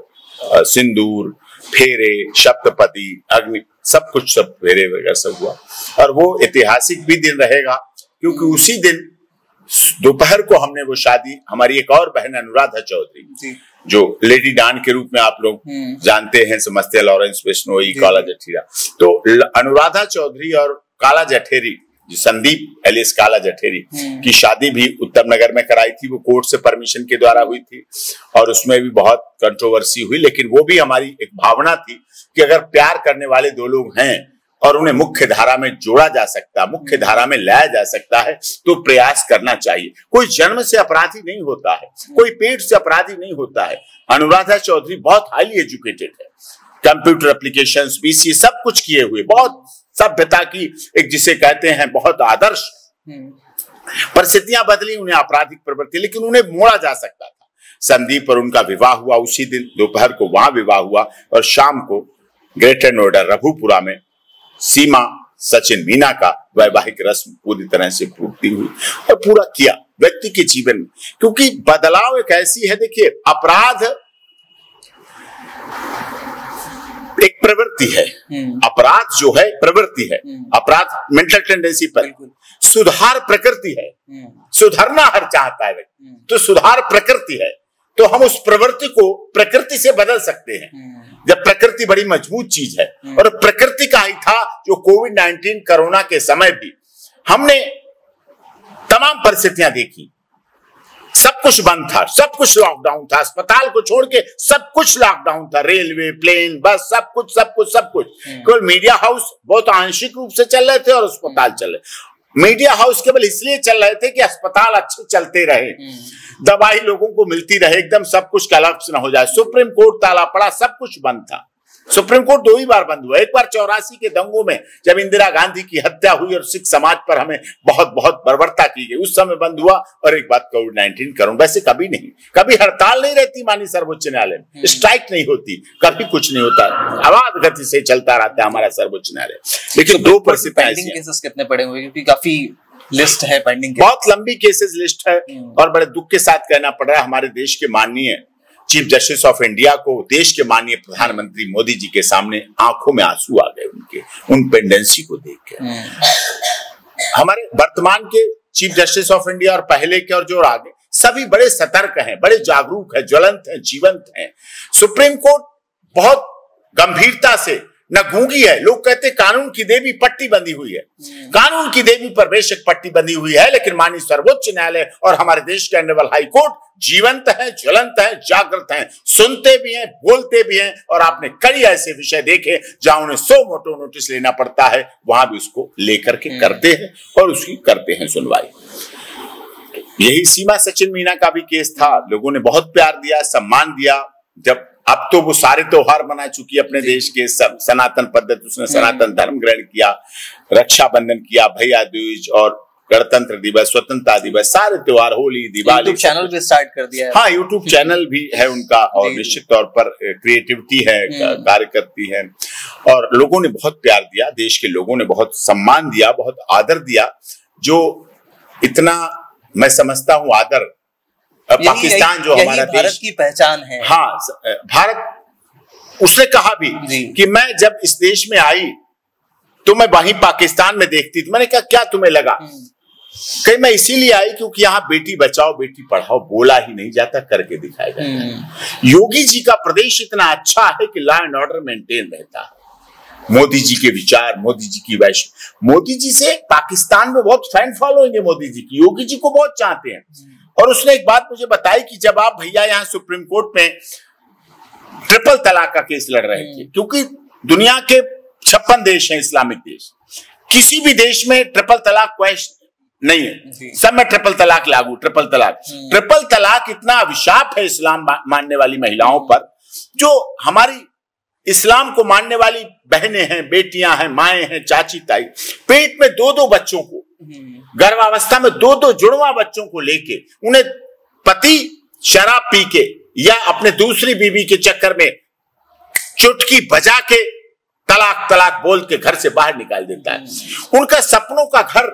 सिंदूर, फेरे, सप्तपदी, अग्नि, सब कुछ, सब फेरे वगैरह सब हुआ। और वो ऐतिहासिक भी दिन रहेगा, क्योंकि उसी दिन दोपहर को हमने वो शादी, हमारी एक और बहन अनुराधा चौधरी, जो लेडी डान के रूप में आप लोग जानते हैं, समझते हैं, लॉरेंस बिश्नोई, काला जठेरा, तो अनुराधा चौधरी और काला जठेरी, संदीप एलिस काला जठेरी की शादी भी उत्तम नगर में कराई थी। वो कोर्ट से परमिशन के द्वारा हुई थी और उसमें भी बहुत कंट्रोवर्सी हुई, लेकिन वो भी हमारी एक भावना थी कि अगर प्यार करने वाले दो लोग हैं और उन्हें मुख्य धारा में जोड़ा जा सकता, मुख्य धारा में लाया जा सकता है, तो प्रयास करना चाहिए। कोई जन्म से अपराधी नहीं होता है, कोई पेट से अपराधी नहीं होता है। अनुराधा चौधरी बहुत हाईली एजुकेटेड है, कंप्यूटर एप्लीकेशंस, बीसीए सब कुछ किए हुए, बहुत सभ्यता की एक जिसे कहते हैं बहुत आदर्श। परिस्थितियां बदली, उन्हें आपराधिक प्रवृत्ति, लेकिन उन्हें मोड़ा जा सकता था। संदीप और उनका विवाह हुआ, उसी दिन दोपहर को वहां विवाह हुआ और शाम को ग्रेटर नोएडा रघुपुरा में सीमा सचिन मीना का वैवाहिक रस्म पूरी तरह से पूर्ति हुई और पूरा किया व्यक्ति के जीवन में। क्योंकि बदलाव एक ऐसी है, देखिए, अपराध एक प्रवृत्ति है, अपराध जो है प्रवृत्ति है, अपराध मेंटल टेंडेंसी पर, सुधार प्रकृति है, सुधरना हर चाहता है व्यक्ति, तो सुधार प्रकृति है, तो हम उस प्रवृत्ति को प्रकृति से बदल सकते हैं जब प्रकृति बड़ी मजबूत चीज है। और प्रकृति का ही था जो कोविड-19 कोरोना के समय भी हमने तमाम परिस्थितियां देखी, सब कुछ बंद था, सब कुछ लॉकडाउन था, अस्पताल को छोड़ के सब कुछ लॉकडाउन था, रेलवे, प्लेन, बस, सब कुछ सब कुछ सब कुछ। केवल मीडिया हाउस बहुत आंशिक रूप से चल रहे थे और अस्पताल चल रहे। मीडिया हाउस केवल इसलिए चल रहे थे कि अस्पताल अच्छे चलते रहे, दवाई लोगों को मिलती रहे, एकदम सब कुछ कलप्स न हो जाए। सुप्रीम कोर्ट ताला पड़ा, सब कुछ बंद था। सुप्रीम कोर्ट 2 ही बार बंद हुआ, एक बार 84 के दंगों में जब इंदिरा गांधी की हत्या हुई और सिख समाज पर हमें बहुत बहुत बर्बरता की गई, उस समय बंद हुआ, और एक बात कोविड-19 कोरोना। वैसे कभी नहीं, कभी हड़ताल नहीं रहती माननीय सर्वोच्च न्यायालय में, स्ट्राइक नहीं होती, कभी कुछ नहीं होता, अबाध गति से चलता रहता है हमारा सर्वोच्च न्यायालय। लेकिन 2 परिस्थितियां केसेस कितने पड़े हुए, क्योंकि काफी लिस्ट है पेंडिंग, बहुत लंबी केसेस लिस्ट है। और बड़े दुख के साथ कहना पड़ रहा है, हमारे देश के माननीय चीफ जस्टिस ऑफ इंडिया को देश के माननीय प्रधानमंत्री मोदी जी के सामने आंखों में आंसू आ गए उनके, उन पेंडेंसी को देख के। हमारे वर्तमान के चीफ जस्टिस ऑफ इंडिया और पहले के और जो आगे, सभी बड़े सतर्क हैं, बड़े जागरूक हैं, ज्वलंत हैं, जीवंत हैं। सुप्रीम कोर्ट बहुत गंभीरता से न गूंगी है। लोग कहते कानून की देवी पट्टी बंधी हुई है, कानून की देवी पर बेशक पट्टी बंधी हुई है, लेकिन माननीय सर्वोच्च न्यायालय और हमारे देश के ऑनरेबल हाई कोर्ट जीवंत है, ज्वलंत है, जागृत हैं, सुनते भी हैं, बोलते भी हैं। और आपने कई ऐसे विषय देखे जहां उन्हें 100 मोटो नोटिस लेना पड़ता है, वहां भी उसको लेकर के करते हैं और उसकी करते हैं सुनवाई। यही सीमा सचिन मीना का भी केस था, लोगों ने बहुत प्यार दिया, सम्मान दिया। जब अब तो वो सारे त्योहार मना चुकी है अपने देश के, सब सनातन पद्धति, उसने सनातन धर्म ग्रहण किया, रक्षाबंधन किया, भैया दूज और गणतंत्र दिवस, स्वतंत्रता दिवस, सारे त्योहार, होली, दिवाली, यूट्यूब चैनल भी स्टार्ट कर दिया है। हाँ, यूट्यूब चैनल भी है उनका, और निश्चित तौर पर क्रिएटिविटी है, कार्य करती है, और लोगों ने बहुत प्यार दिया, देश के लोगों ने बहुत सम्मान दिया, बहुत आदर दिया, जो इतना मैं समझता हूँ आदर पाकिस्तान जो हमारा भारत की पहचान है। हाँ, भारत, उसने कहा भी कि मैं जब इस देश में आई तो मैं वहीं पाकिस्तान में देखती थी। मैंने कहा क्या तुम्हें लगा? कहीं मैं इसीलिए आई क्योंकि यहाँ बेटी बचाओ बेटी पढ़ाओ बोला ही नहीं जाता, करके दिखाया जाता है। योगी जी का प्रदेश इतना अच्छा है कि लॉ एंड ऑर्डर मेंटेन रहता है। मोदी जी के विचार, मोदी जी की वैश्य, मोदी जी से पाकिस्तान में बहुत फैन फॉलोइंग है मोदी जी की, योगी जी को बहुत चाहते हैं। और उसने एक बात मुझे बताई कि जब आप भैया यहाँ सुप्रीम कोर्ट में ट्रिपल तलाक का केस लड़ रहे थे, क्योंकि दुनिया के 56 देश हैं इस्लामिक देश, किसी भी देश में ट्रिपल तलाक क्वेश्चन नहीं है, सब में ट्रिपल तलाक लागू। ट्रिपल तलाक इतना अभिशाप है इस्लाम मानने वाली महिलाओं पर, जो हमारी इस्लाम को मानने वाली बहनें हैं, बेटियां हैं, माएं हैं, चाची ताई, पेट में 2-2 बच्चों को, गर्भावस्था में 2-2 जुड़वा बच्चों को लेके, उन्हें पति शराब पी के या अपने दूसरी बीवी के चक्कर में चुटकी बजा के तलाक तलाक बोल के घर से बाहर निकाल देता है। उनका सपनों का घर,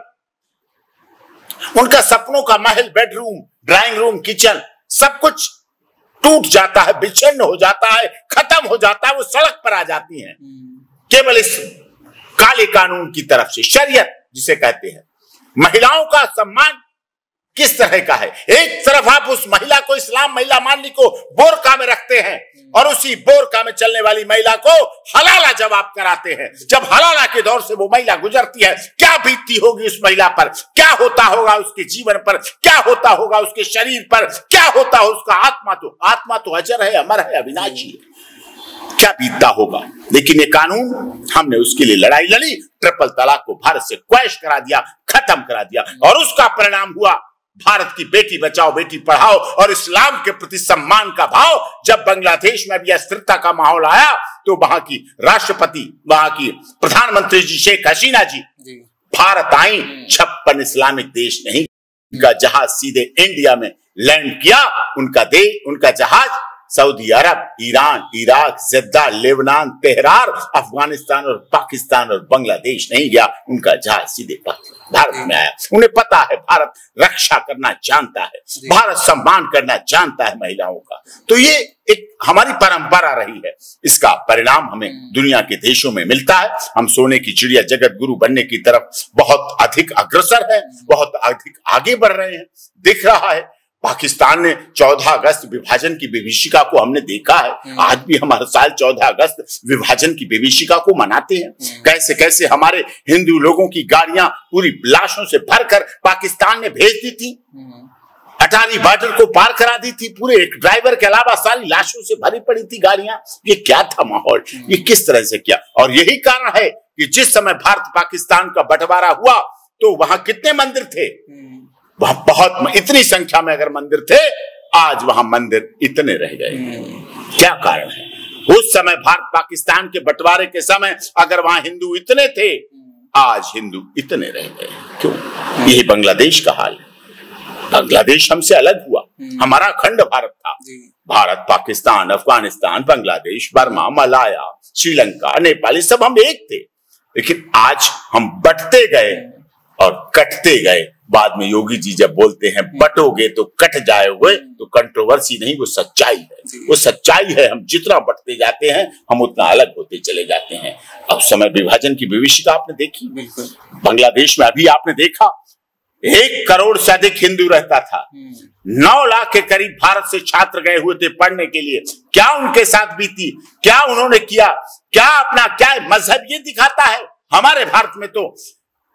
उनका सपनों का महल, बेडरूम, ड्राइंग रूम, किचन, सब कुछ टूट जाता है, विच्छिन्न हो जाता है, खत्म हो जाता है। वो सड़क पर आ जाती हैं केवल इस काले कानून की तरफ से। शरीयत जिसे कहते हैं, महिलाओं का सम्मान किस तरह का है। एक तरफ आप उस महिला को, इस्लाम महिला मानने को बोरका में रखते हैं और उसी बोरका में चलने वाली महिला को हलाला जवाब कराते हैं। जब हलाला के दौर से वो महिला गुजरती है, क्या बीतती होगी उस महिला पर, क्या होता होगा उसके जीवन पर, क्या होता होगा उसके शरीर पर, क्या होता हो उसका आत्मा तो अजर है, अमर है, अविनाशी है, क्या बीतता होगा। लेकिन ये कानून, हमने उसके लिए लड़ाई लड़ी, ट्रिपल तलाक को भारत से क्वैश करा दिया, खत्म करा दिया, और उसका परिणाम हुआ भारत की बेटी बचाओ बेटी पढ़ाओ और इस्लाम के प्रति सम्मान का भाव। जब बांग्लादेश में भी अस्थिरता का माहौल आया तो वहां की राष्ट्रपति, वहां की प्रधानमंत्री जी शेख हसीना जी भारत आई। 56 इस्लामिक देश नहीं, उनका जहाज सीधे इंडिया में लैंड किया। उनका जहाज सऊदी अरब, ईरान, इराक, जिद्दा, लेबनान, तेहरान, अफगानिस्तान और पाकिस्तान और बांग्लादेश नहीं गया, उनका जहाज सीधे भारत में आया। उन्हें पता है भारत रक्षा करना जानता है, भारत सम्मान करना जानता है महिलाओं का। तो ये एक हमारी परंपरा रही है, इसका परिणाम हमें दुनिया के देशों में मिलता है। हम सोने की चिड़िया, जगत गुरु बनने की तरफ बहुत अधिक अग्रसर है, बहुत अधिक आगे बढ़ रहे हैं। दिख रहा है पाकिस्तान ने 14 अगस्त विभाजन की विभीषिका को हमने देखा है। आज भी हम हर साल 14 अगस्त विभाजन की विभीषिका को मनाते हैं। कैसे कैसे हमारे हिंदू लोगों की गाड़ियां पूरी लाशों से भरकर पाकिस्तान ने भेज दी थी, अटारी बॉर्डर को पार करा दी थी, पूरे एक ड्राइवर के अलावा सारी लाशों से भरी पड़ी थी गाड़ियां। ये क्या था माहौल, ये किस तरह से किया। और यही कारण है कि जिस समय भारत पाकिस्तान का बंटवारा हुआ तो वहां कितने मंदिर थे, वहां बहुत, इतनी संख्या में अगर मंदिर थे, आज वहां मंदिर इतने रह गए। क्या कारण है। उस समय भारत पाकिस्तान के बंटवारे के समय अगर वहां हिंदू इतने थे, आज हिंदू इतने रह गए। क्यों। यही बांग्लादेश का हाल है। बांग्लादेश हमसे अलग हुआ, हमारा खंड भारत था। भारत, पाकिस्तान, अफगानिस्तान, बांग्लादेश, बर्मा, मलाया, श्रीलंका, नेपाल, सब हम एक थे। लेकिन आज हम बंटते गए और कटते गए। बाद में योगी जी जब बोलते हैं बटोगे तो कट जाओगे, तो कंट्रोवर्सी नहीं, वो सच्चाई है। वो सच्चाई है। हम जितना बटते जाते हैं हम उतना अलग होते चले जाते हैं। अब समय विभाजन की विभीषिका आपने देखी, बांग्लादेश में अभी आपने देखा 1 करोड़ से अधिक हिंदू रहता था। 9 लाख के करीब भारत से छात्र गए हुए थे पढ़ने के लिए। क्या उनके साथ बीती, क्या उन्होंने किया, क्या अपना, क्या मजहब ये दिखाता है। हमारे भारत में तो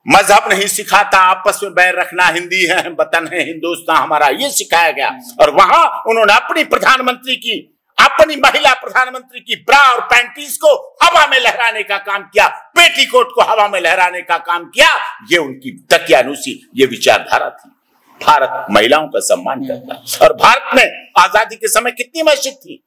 मजहब नहीं सिखाता, आपस में बैर रखना, हिंदी है, वतन है, हिंदुस्तान हमारा, ये सिखाया गया। और वहां उन्होंने अपनी प्रधानमंत्री की, अपनी महिला प्रधानमंत्री की ब्रा और पैंटीज को हवा में लहराने का काम किया, पेटीकोट को हवा में लहराने का काम किया। ये उनकी दकियानूसी, ये विचारधारा थी। भारत महिलाओं का सम्मान करता है। और भारत में आजादी के समय कितनी मस्जिद थी।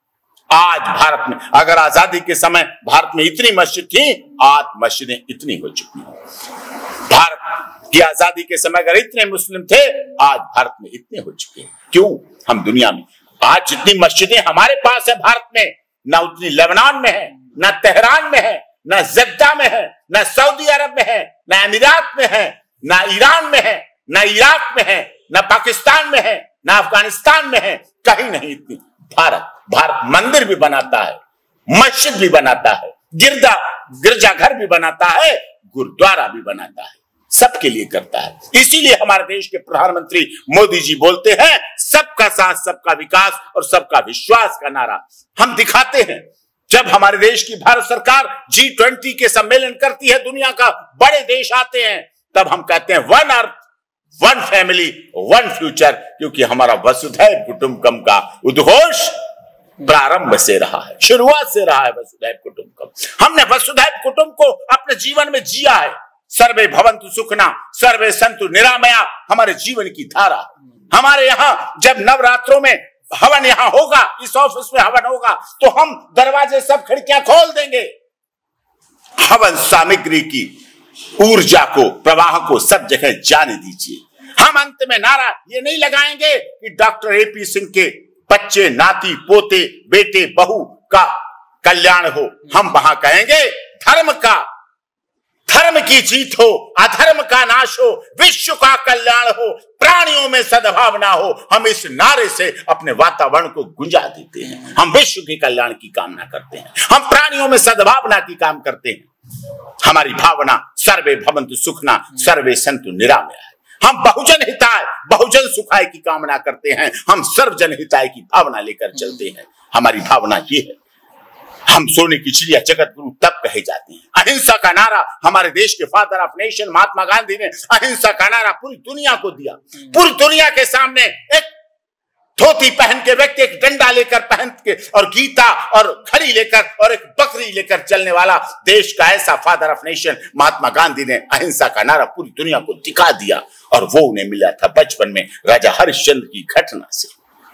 आज भारत में, अगर आजादी के समय भारत में इतनी मस्जिद थी, आज मस्जिदें इतनी हो चुकी हैं। भारत की आजादी के समय अगर इतने मुस्लिम थे, आज भारत में इतने हो चुके हैं। क्यों। हम दुनिया में आज जितनी मस्जिदें हमारे पास है भारत में, ना उतनी लेबनान में है, ना तेहरान में है, ना जिद्दा में है, ना सऊदी अरब में है, ना अमीरात में है, ना ईरान में है, ना इराक में है, ना पाकिस्तान में है, ना अफगानिस्तान में है, कहीं नहीं इतनी। भारत मंदिर भी बनाता है, मस्जिद भी बनाता है, गिरजाघर भी बनाता है, गुरुद्वारा भी बनाता है, सबके लिए करता है। इसीलिए हमारे देश के प्रधानमंत्री मोदी जी बोलते हैं सबका साथ, सबका विकास और सबका विश्वास का नारा हम दिखाते हैं। जब हमारे देश की भारत सरकार G20 के सम्मेलन करती है, दुनिया का बड़े देश आते हैं, तब हम कहते हैं one earth one family one future, क्योंकि हमारा वसुधैव कुटुंबकम का उद्घोष प्रारंभ से रहा है, शुरुआत से रहा है वसुधैव कुटुंबकम। हमने वसुधैव कुटुंब को अपने जीवन में जिया है। सर्वे भवन्तु सुखना सर्वे सन्तु निरामया हमारे जीवन की धारा। हमारे यहाँ जब नवरात्रों में हवन यहाँ होगा, इस ऑफिस में हवन होगा, तो हम दरवाजे सब खिड़कियां खोल देंगे। हवन सामग्री की ऊर्जा को, प्रवाह को सब जगह जाने दीजिए। हम अंत में नारा ये नहीं लगाएंगे कि डॉक्टर एपी सिंह के बच्चे, नाती, पोते, बेटे, बहू का कल्याण हो। हम वहां कहेंगे धर्म की जीत हो, अधर्म का नाश हो, विश्व का कल्याण हो, प्राणियों में सद्भावना हो। हम इस नारे से अपने वातावरण को गुंजा देते हैं। हम विश्व के कल्याण की कामना करते हैं, हम प्राणियों में सद्भावना की काम करते हैं। हमारी भावना सर्वे भवन्तु सुखना सर्वे सन्तु निरामया है। हम बहुजन हिताय बहुजन सुखाय की कामना करते हैं। हम सर्वजन हिताय की भावना लेकर चलते हैं। हमारी भावना ये है। हम सोने की चिड़िया जगत गुरु तब कहे जाते हैं। अहिंसा का नारा हमारे देश के father of nation Mahatma Gandhi ने अहिंसा का नारा पूरी दुनिया को दिया। पूरी दुनिया के सामने एक धोती पहन के व्यक्ति एक डंडा लेकर पहन के और गीता और घड़ी लेकर और एक बकरी लेकर चलने वाला देश का ऐसा father of nation Mahatma Gandhi ने अहिंसा का नारा पूरी दुनिया को दिखा दिया। और वो उन्हें मिला था बचपन में राजा हरिश्चंद्र की घटना से।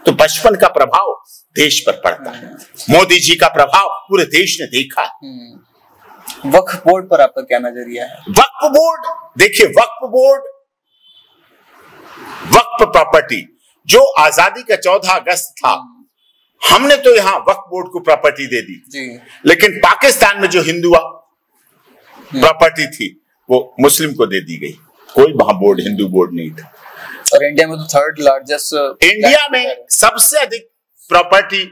तो बचपन का प्रभाव देश पर पड़ता है। मोदी जी का प्रभाव पूरे देश ने देखा। वक्फ बोर्ड पर आपका क्या नजरिया है? वक्फ बोर्ड, देखिए वक्फ बोर्ड, वक्फ प्रॉपर्टी जो आजादी का 14 अगस्त था, हमने तो यहां वक्फ बोर्ड को प्रॉपर्टी दे दी जी। लेकिन पाकिस्तान में जो हिंदू प्रॉपर्टी थी वो मुस्लिम को दे दी गई। कोई वहां बोर्ड हिंदू बोर्ड नहीं था। और इंडिया में तो थर्ड लार्जेस्ट, इंडिया में सबसे अधिक प्रॉपर्टी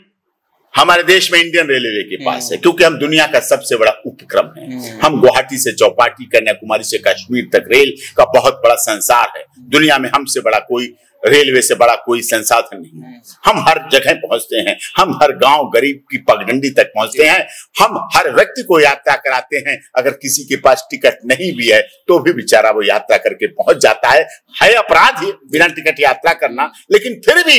हमारे देश में इंडियन रेलवे के पास है, क्योंकि हम दुनिया का सबसे बड़ा उपक्रम है। हम गुवाहाटी से चौपाटी, कन्याकुमारी से कश्मीर तक रेल का बहुत बड़ा संसार है। दुनिया में हमसे बड़ा कोई, रेलवे से बड़ा कोई संसाधन नहीं है। हम हर जगह पहुंचते हैं, हम हर गांव गरीब की पगडंडी तक पहुंचते हैं, हम हर व्यक्ति को यात्रा कराते हैं। अगर किसी के पास टिकट नहीं भी है तो भी बेचारा वो यात्रा करके पहुंच जाता है अपराध ही बिना टिकट यात्रा करना। लेकिन फिर भी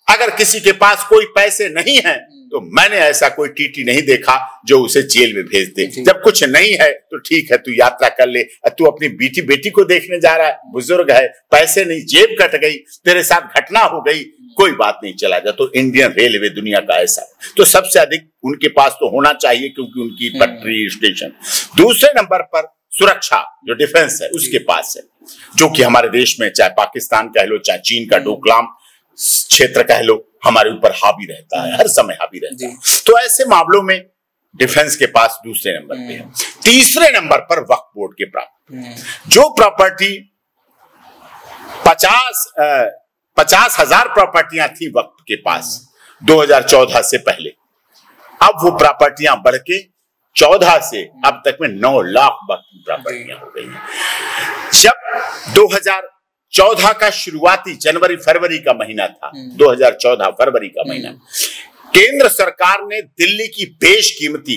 अगर किसी के पास कोई पैसे नहीं है तो मैंने ऐसा कोई टीटी नहीं देखा जो उसे जेल में भेज दे। जब कुछ नहीं है तो ठीक है, तू यात्रा कर ले। तू अपनी बेटी को देखने जा रहा है, बुजुर्ग है, पैसे नहीं, जेब कट गई, तेरे साथ घटना हो गई, कोई बात नहीं, चला जा। तो इंडियन रेलवे दुनिया का ऐसा, तो सबसे अधिक उनके पास तो होना चाहिए क्योंकि उनकी पटरी स्टेशन। दूसरे नंबर पर सुरक्षा जो डिफेंस है उसके पास है, जो कि हमारे देश में चाहे पाकिस्तान कह लो, चाहे चीन का डोकलाम क्षेत्र कह लो, हमारे ऊपर हावी रहता है, हर समय हावी रहता है। तो ऐसे मामलों में डिफेंस के पास दूसरे नंबर पे है। तीसरे नंबर पर वक्फ बोर्ड के प्रॉपर्टी, जो प्रॉपर्टी 50,000 प्रॉपर्टियां थी वक्फ के पास 2014 से पहले, अब वो प्रॉपर्टियां बढ़ के 14 से अब तक में 9 लाख वक्फ प्रॉपर्टियां हो गई हैं। जब 2014 का शुरुआती जनवरी फरवरी का महीना था, 2014 फरवरी का महीना, केंद्र सरकार ने दिल्ली की बेशकीमती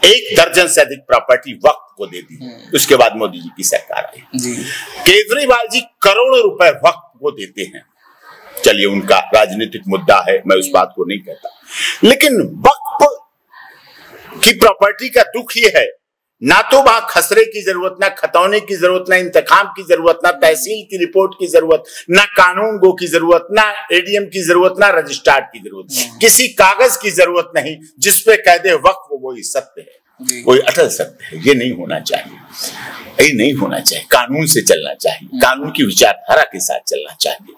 1 दर्जन से अधिक प्रॉपर्टी वक्फ को दे दी। उसके बाद मोदी जी की सरकार आई, केजरीवाल जी करोड़ों रुपए वक्फ को देते हैं। चलिए उनका राजनीतिक मुद्दा है, मैं उस बात को नहीं कहता, लेकिन वक्फ की प्रॉपर्टी का दुख ये है, ना तो वहां खसरे की जरूरत, ना खतौने की जरूरत, ना इंतकाम की जरूरत, ना तहसील की रिपोर्ट की जरूरत, ना कानून गो की जरूरत, ना एडीएम की जरूरत, ना रजिस्ट्रार की जरूरत, किसी कागज की जरूरत नहीं जिसपे कह दे वक्फ वही सत्य है, कोई अटल सत्य है। ये नहीं होना चाहिए, ये नहीं होना चाहिए। कानून से चलना चाहिए, कानून की विचारधारा के साथ चलना चाहिए।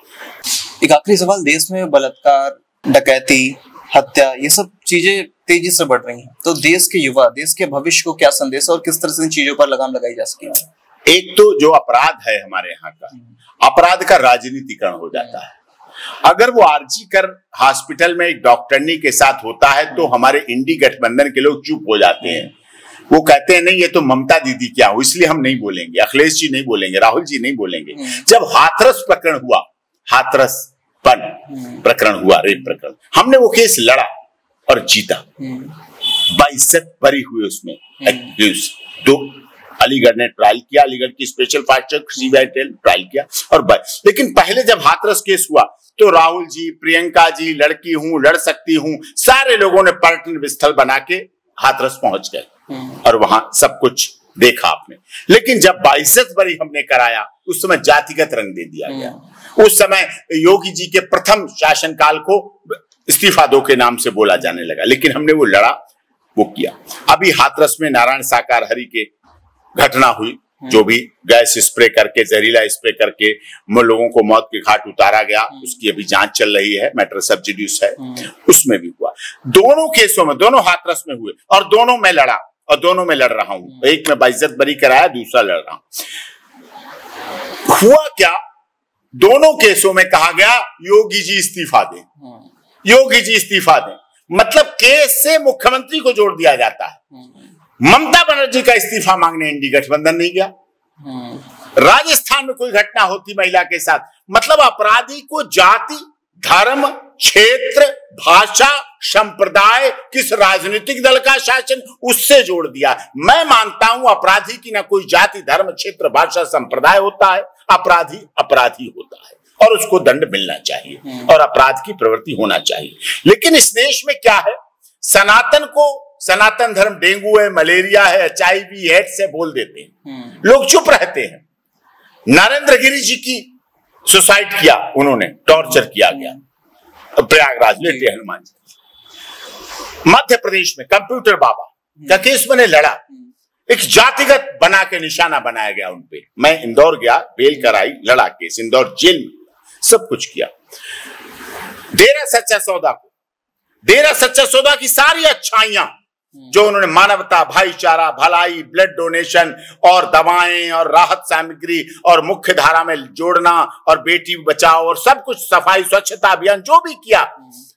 एक आखिरी सवाल, देश में बलात्कार, डकैती, हत्या, ये सब चीजें तेजी से बढ़ रही हैं, तो देश के युवा, देश के भविष्य को क्या संदेश और किस तरह से इन चीजों पर लगाम लगाई जा सके? एक तो जो अपराध है हमारे यहाँ का, अपराध का राजनीतिकरण हो जाता है। अगर वो आरजीकर हॉस्पिटल में एक डॉक्टरनी के साथ होता है तो हमारे इंडी गठबंधन के लोग चुप हो जाते हैं। वो कहते हैं नहीं ये तो ममता दीदी क्या हो, इसलिए हम नहीं बोलेंगे, अखिलेश जी नहीं बोलेंगे, राहुल जी नहीं बोलेंगे। जब हाथरस प्रकरण हुआ, हाथरस प्रकरण हुआ, रेप प्रकरण, हमने वो केस लड़ा और जीता। 22 बरी हुए उसमें, 2 अलीगढ़ ने ट्रायल किया, अलीगढ़ की special fast track CBI trial किया। और लेकिन पहले जब हाथरस केस हुआ तो राहुल जी, प्रियंका जी, लड़की हूं, लड़ सकती हूं, सारे लोगों ने पर्यटन स्थल बना के हाथरस पहुंच गए और वहां सब कुछ देखा आपने। लेकिन जब 22 बरी हमने कराया उस समय जातिगत रंग दे दिया गया। उस समय योगी जी के प्रथम शासनकाल को इस्तीफा दो के नाम से बोला जाने लगा, लेकिन हमने वो लड़ा, वो किया। अभी हाथरस में नारायण साकार हरि के घटना हुई, जो भी गैस स्प्रे करके, जहरीला स्प्रे करके लोगों को मौत के घाट उतारा गया, उसकी अभी जांच चल रही है, मैटर सब जुडिस है। उसमें भी हुआ, दोनों केसों में, दोनों हाथरस में हुए और दोनों में लड़ा और दोनों में लड़ रहा हूं। एक में 22 बरी कराया, दूसरा लड़ रहा हूं। हुआ क्या, दोनों केसों में कहा गया योगी जी इस्तीफा दें, योगी जी इस्तीफा दें, मतलब केस से मुख्यमंत्री को जोड़ दिया जाता है। ममता बनर्जी का इस्तीफा मांगने इंडी गठबंधन नहीं गया। राजस्थान में कोई घटना होती महिला के साथ, मतलब अपराधी को जाति, धर्म, क्षेत्र, भाषा, संप्रदाय, किस राजनीतिक दल का शासन, उससे जोड़ दिया। मैं मानता हूं अपराधी की ना कोई जाति, धर्म, क्षेत्र, भाषा, संप्रदाय होता है। अपराधी अपराधी होता है और उसको दंड मिलना चाहिए और अपराध की प्रवृत्ति होना चाहिए। लेकिन इस देश में क्या है, सनातन को, सनातन धर्म डेंगू है, मलेरिया है, HIV एड्स से बोल देते हैं, लोग चुप रहते हैं। नरेंद्र गिरी जी की सुसाइड किया उन्होंने, टॉर्चर किया गया प्रयागराज लेटे हनुमान जी। मध्य प्रदेश में कंप्यूटर बाबा का केस मैंने लड़ा, एक जातिगत बना के निशाना बनाया गया उनपे। मैं इंदौर गया, बेल कराई, लड़ा केस, इंदौर जेल में सब कुछ किया। डेरा सच्चा सौदा को, डेरा सच्चा सौदा की सारी अच्छाइयां जो उन्होंने मानवता, भाईचारा, भलाई, ब्लड डोनेशन और दवाएं और राहत सामग्री और मुख्य धारा में जोड़ना और बेटी बचाओ और सब कुछ, सफाई स्वच्छता अभियान जो भी किया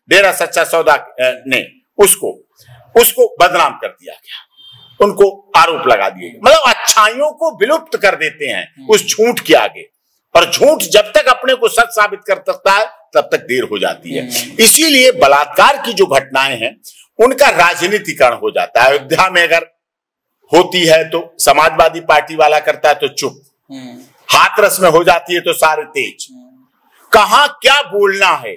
डेरा सच्चा सौदा ने, उसको बदनाम कर दिया गया, उनको आरोप लगा दिए गए। मतलब अच्छाइयों को विलुप्त कर देते हैं उस झूठ के आगे, और झूठ जब तक अपने को सच साबित कर सकता है तब तक देर हो जाती है। इसीलिए बलात्कार की जो घटनाएं हैं उनका राजनीतिकरण हो जाता है। अयोध्या में अगर होती है तो समाजवादी पार्टी वाला करता है तो चुप, हाथरस में हो जाती है तो सारे तेज। कहां क्या बोलना है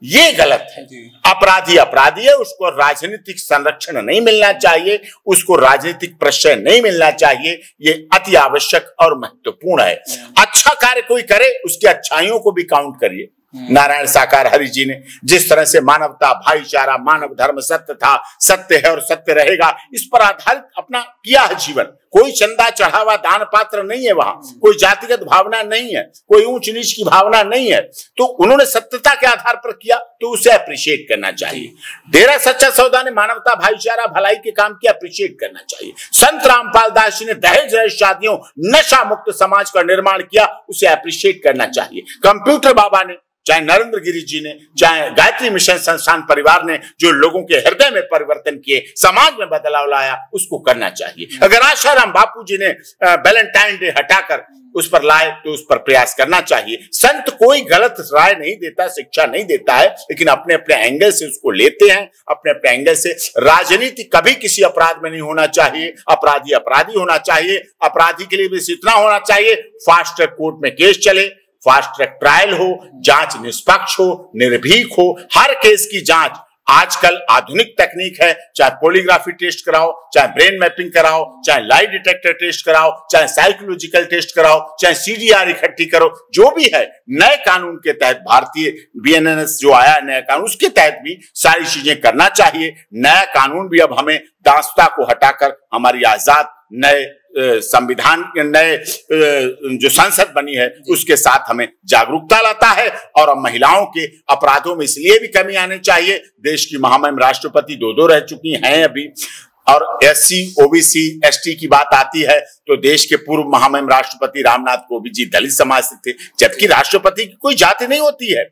ये गलत है। अपराधी अपराधी है, उसको राजनीतिक संरक्षण नहीं मिलना चाहिए, उसको राजनीतिक प्रश्रय नहीं मिलना चाहिए। ये अति आवश्यक और महत्वपूर्ण है। अच्छा कार्य कोई करे उसकी अच्छाइयों को भी काउंट करिए। नारायण साकार हरि जी ने जिस तरह से मानवता, भाईचारा, मानव धर्म सत्य था, सत्य है और सत्य रहेगा, इस पर आधारित अपना किया है जीवन। कोई चंदा चढ़ावा दान पात्र नहीं है, वहां कोई जातिगत भावना नहीं है, कोई ऊंच नीच की भावना नहीं है। तो उन्होंने सत्यता के आधार पर किया तो उसे अप्रिशिएट करना चाहिए। डेरा सच्चा सौदा ने मानवता, भाईचारा, भलाई के काम किया, अप्रिशिएट करना चाहिए। संत रामपाल दास जी ने दहेज रहित शादियों, नशा मुक्त समाज का निर्माण किया, उसे अप्रिशिएट करना चाहिए। कंप्यूटर बाबा ने, चाहे नरेंद्र गिरी जी ने, चाहे गायत्री मिशन संस्थान परिवार ने, जो लोगों के हृदय में परिवर्तन किए, समाज में बदलाव लाया, उसको करना चाहिए। अगर आशाराम बापू जी ने वैलेंटाइन डे हटाकर उस पर लाए तो उस पर प्रयास करना चाहिए। संत कोई गलत राय नहीं देता, शिक्षा नहीं देता है, लेकिन अपने अपने एंगल से उसको लेते हैं, अपने अपने एंगल से। राजनीति कभी किसी अपराध में नहीं होना चाहिए। अपराधी अपराधी होना चाहिए। अपराधी के लिए बस इतना होना चाहिए, फास्ट ट्रैक कोर्ट में केस चले, फास्ट ट्रैक ट्रायल हो, जांच निष्पक्ष हो, निर्भीक हो, हर केस की जांच। आजकल आधुनिक तकनीक है, चाहे पॉलीग्राफी टेस्ट कराओ, चाहे ब्रेन मैपिंग कराओ, चाहे लाई डिटेक्टर टेस्ट कराओ, चाहे साइकोलॉजिकल टेस्ट कराओ, चाहे CDR इकट्ठी करो, जो भी है नए कानून के तहत, भारतीय BNNS जो आया नया कानून, उसके तहत भी सारी चीजें करना चाहिए। नया कानून भी अब हमें दास्ता को हटाकर हमारी आजाद नए संविधान के नए जो संसद बनी है उसके साथ हमें जागरूकता लाता है। और अब महिलाओं के अपराधों में इसलिए भी कमी आनी चाहिए। देश की महामहिम राष्ट्रपति दो रह चुकी हैं अभी, और SC, OBC, ST की बात आती है तो देश के पूर्व महामहिम राष्ट्रपति रामनाथ कोविंद जी दलित समाज से थे, जबकि राष्ट्रपति की कोई जाति नहीं होती है,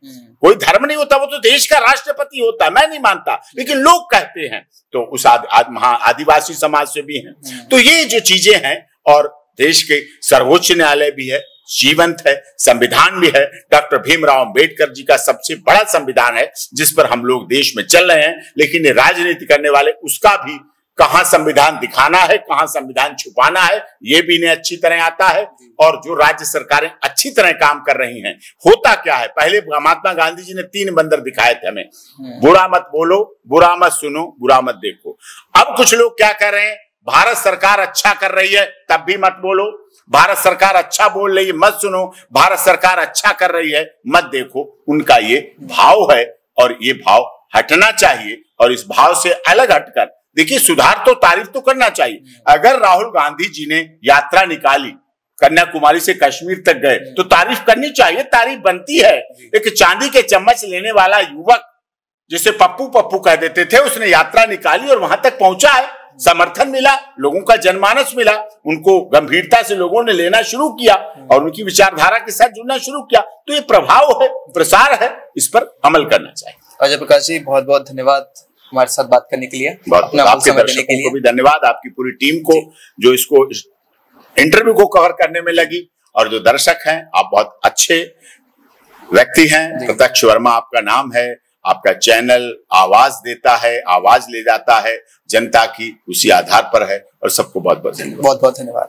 कोई धर्म नहीं होता, वो तो देश का राष्ट्रपति होता है। मैं नहीं मानता, लेकिन लोग कहते हैं। तो उस आदिवासी समाज से भी हैं। तो ये जो चीजें हैं, और देश के सर्वोच्च न्यायालय भी है, जीवंत है, संविधान भी है। डॉक्टर भीमराव अंबेडकर जी का सबसे बड़ा संविधान है जिस पर हम लोग देश में चल रहे हैं, लेकिन राजनीति करने वाले उसका भी कहां संविधान दिखाना है, कहां संविधान छुपाना है, ये भी इन्हें अच्छी तरह आता है। और जो राज्य सरकारें अच्छी तरह काम कर रही हैं, होता क्या है, पहले महात्मा गांधी जी ने 3 बंदर दिखाए थे हमें, बुरा मत बोलो, बुरा मत सुनो, बुरा मत देखो। अब कुछ लोग क्या कर रहे हैं, भारत सरकार अच्छा कर रही है तब भी मत बोलो, भारत सरकार अच्छा बोल रही है मत सुनो, भारत सरकार अच्छा कर रही है मत देखो। उनका ये भाव है और ये भाव हटना चाहिए। और इस भाव से अलग हटकर देखिए, सुधार तो तारीफ तो करना चाहिए। अगर राहुल गांधी जी ने यात्रा निकाली, कन्याकुमारी से कश्मीर तक गए, तो तारीफ करनी चाहिए, तारीफ बनती है। एक चांदी के चम्मच लेने वाला युवक जिसे पप्पू पप्पू कह देते थे, उसने यात्रा निकाली और वहां तक पहुंचा है, समर्थन मिला, लोगों का जनमानस मिला, उनको गंभीरता से लोगों ने लेना शुरू किया और उनकी विचारधारा के साथ जुड़ना शुरू किया। तो ये प्रभाव है, प्रसार है, इस पर अमल करना चाहिए। अजय प्रकाश जी, बहुत बहुत धन्यवाद हमारे साथ बात करने के लिए। आपके दर्शकों को भी धन्यवाद, आपकी पूरी टीम को जो इसको इंटरव्यू को कवर करने में लगी, और जो दर्शक हैं, आप बहुत अच्छे व्यक्ति हैं। प्रत्यक्ष वर्मा आपका नाम है, आपका चैनल आवाज देता है, आवाज ले जाता है जनता की, उसी आधार पर है। और सबको बहुत बहुत धन्यवाद। बहुत बहुत धन्यवाद।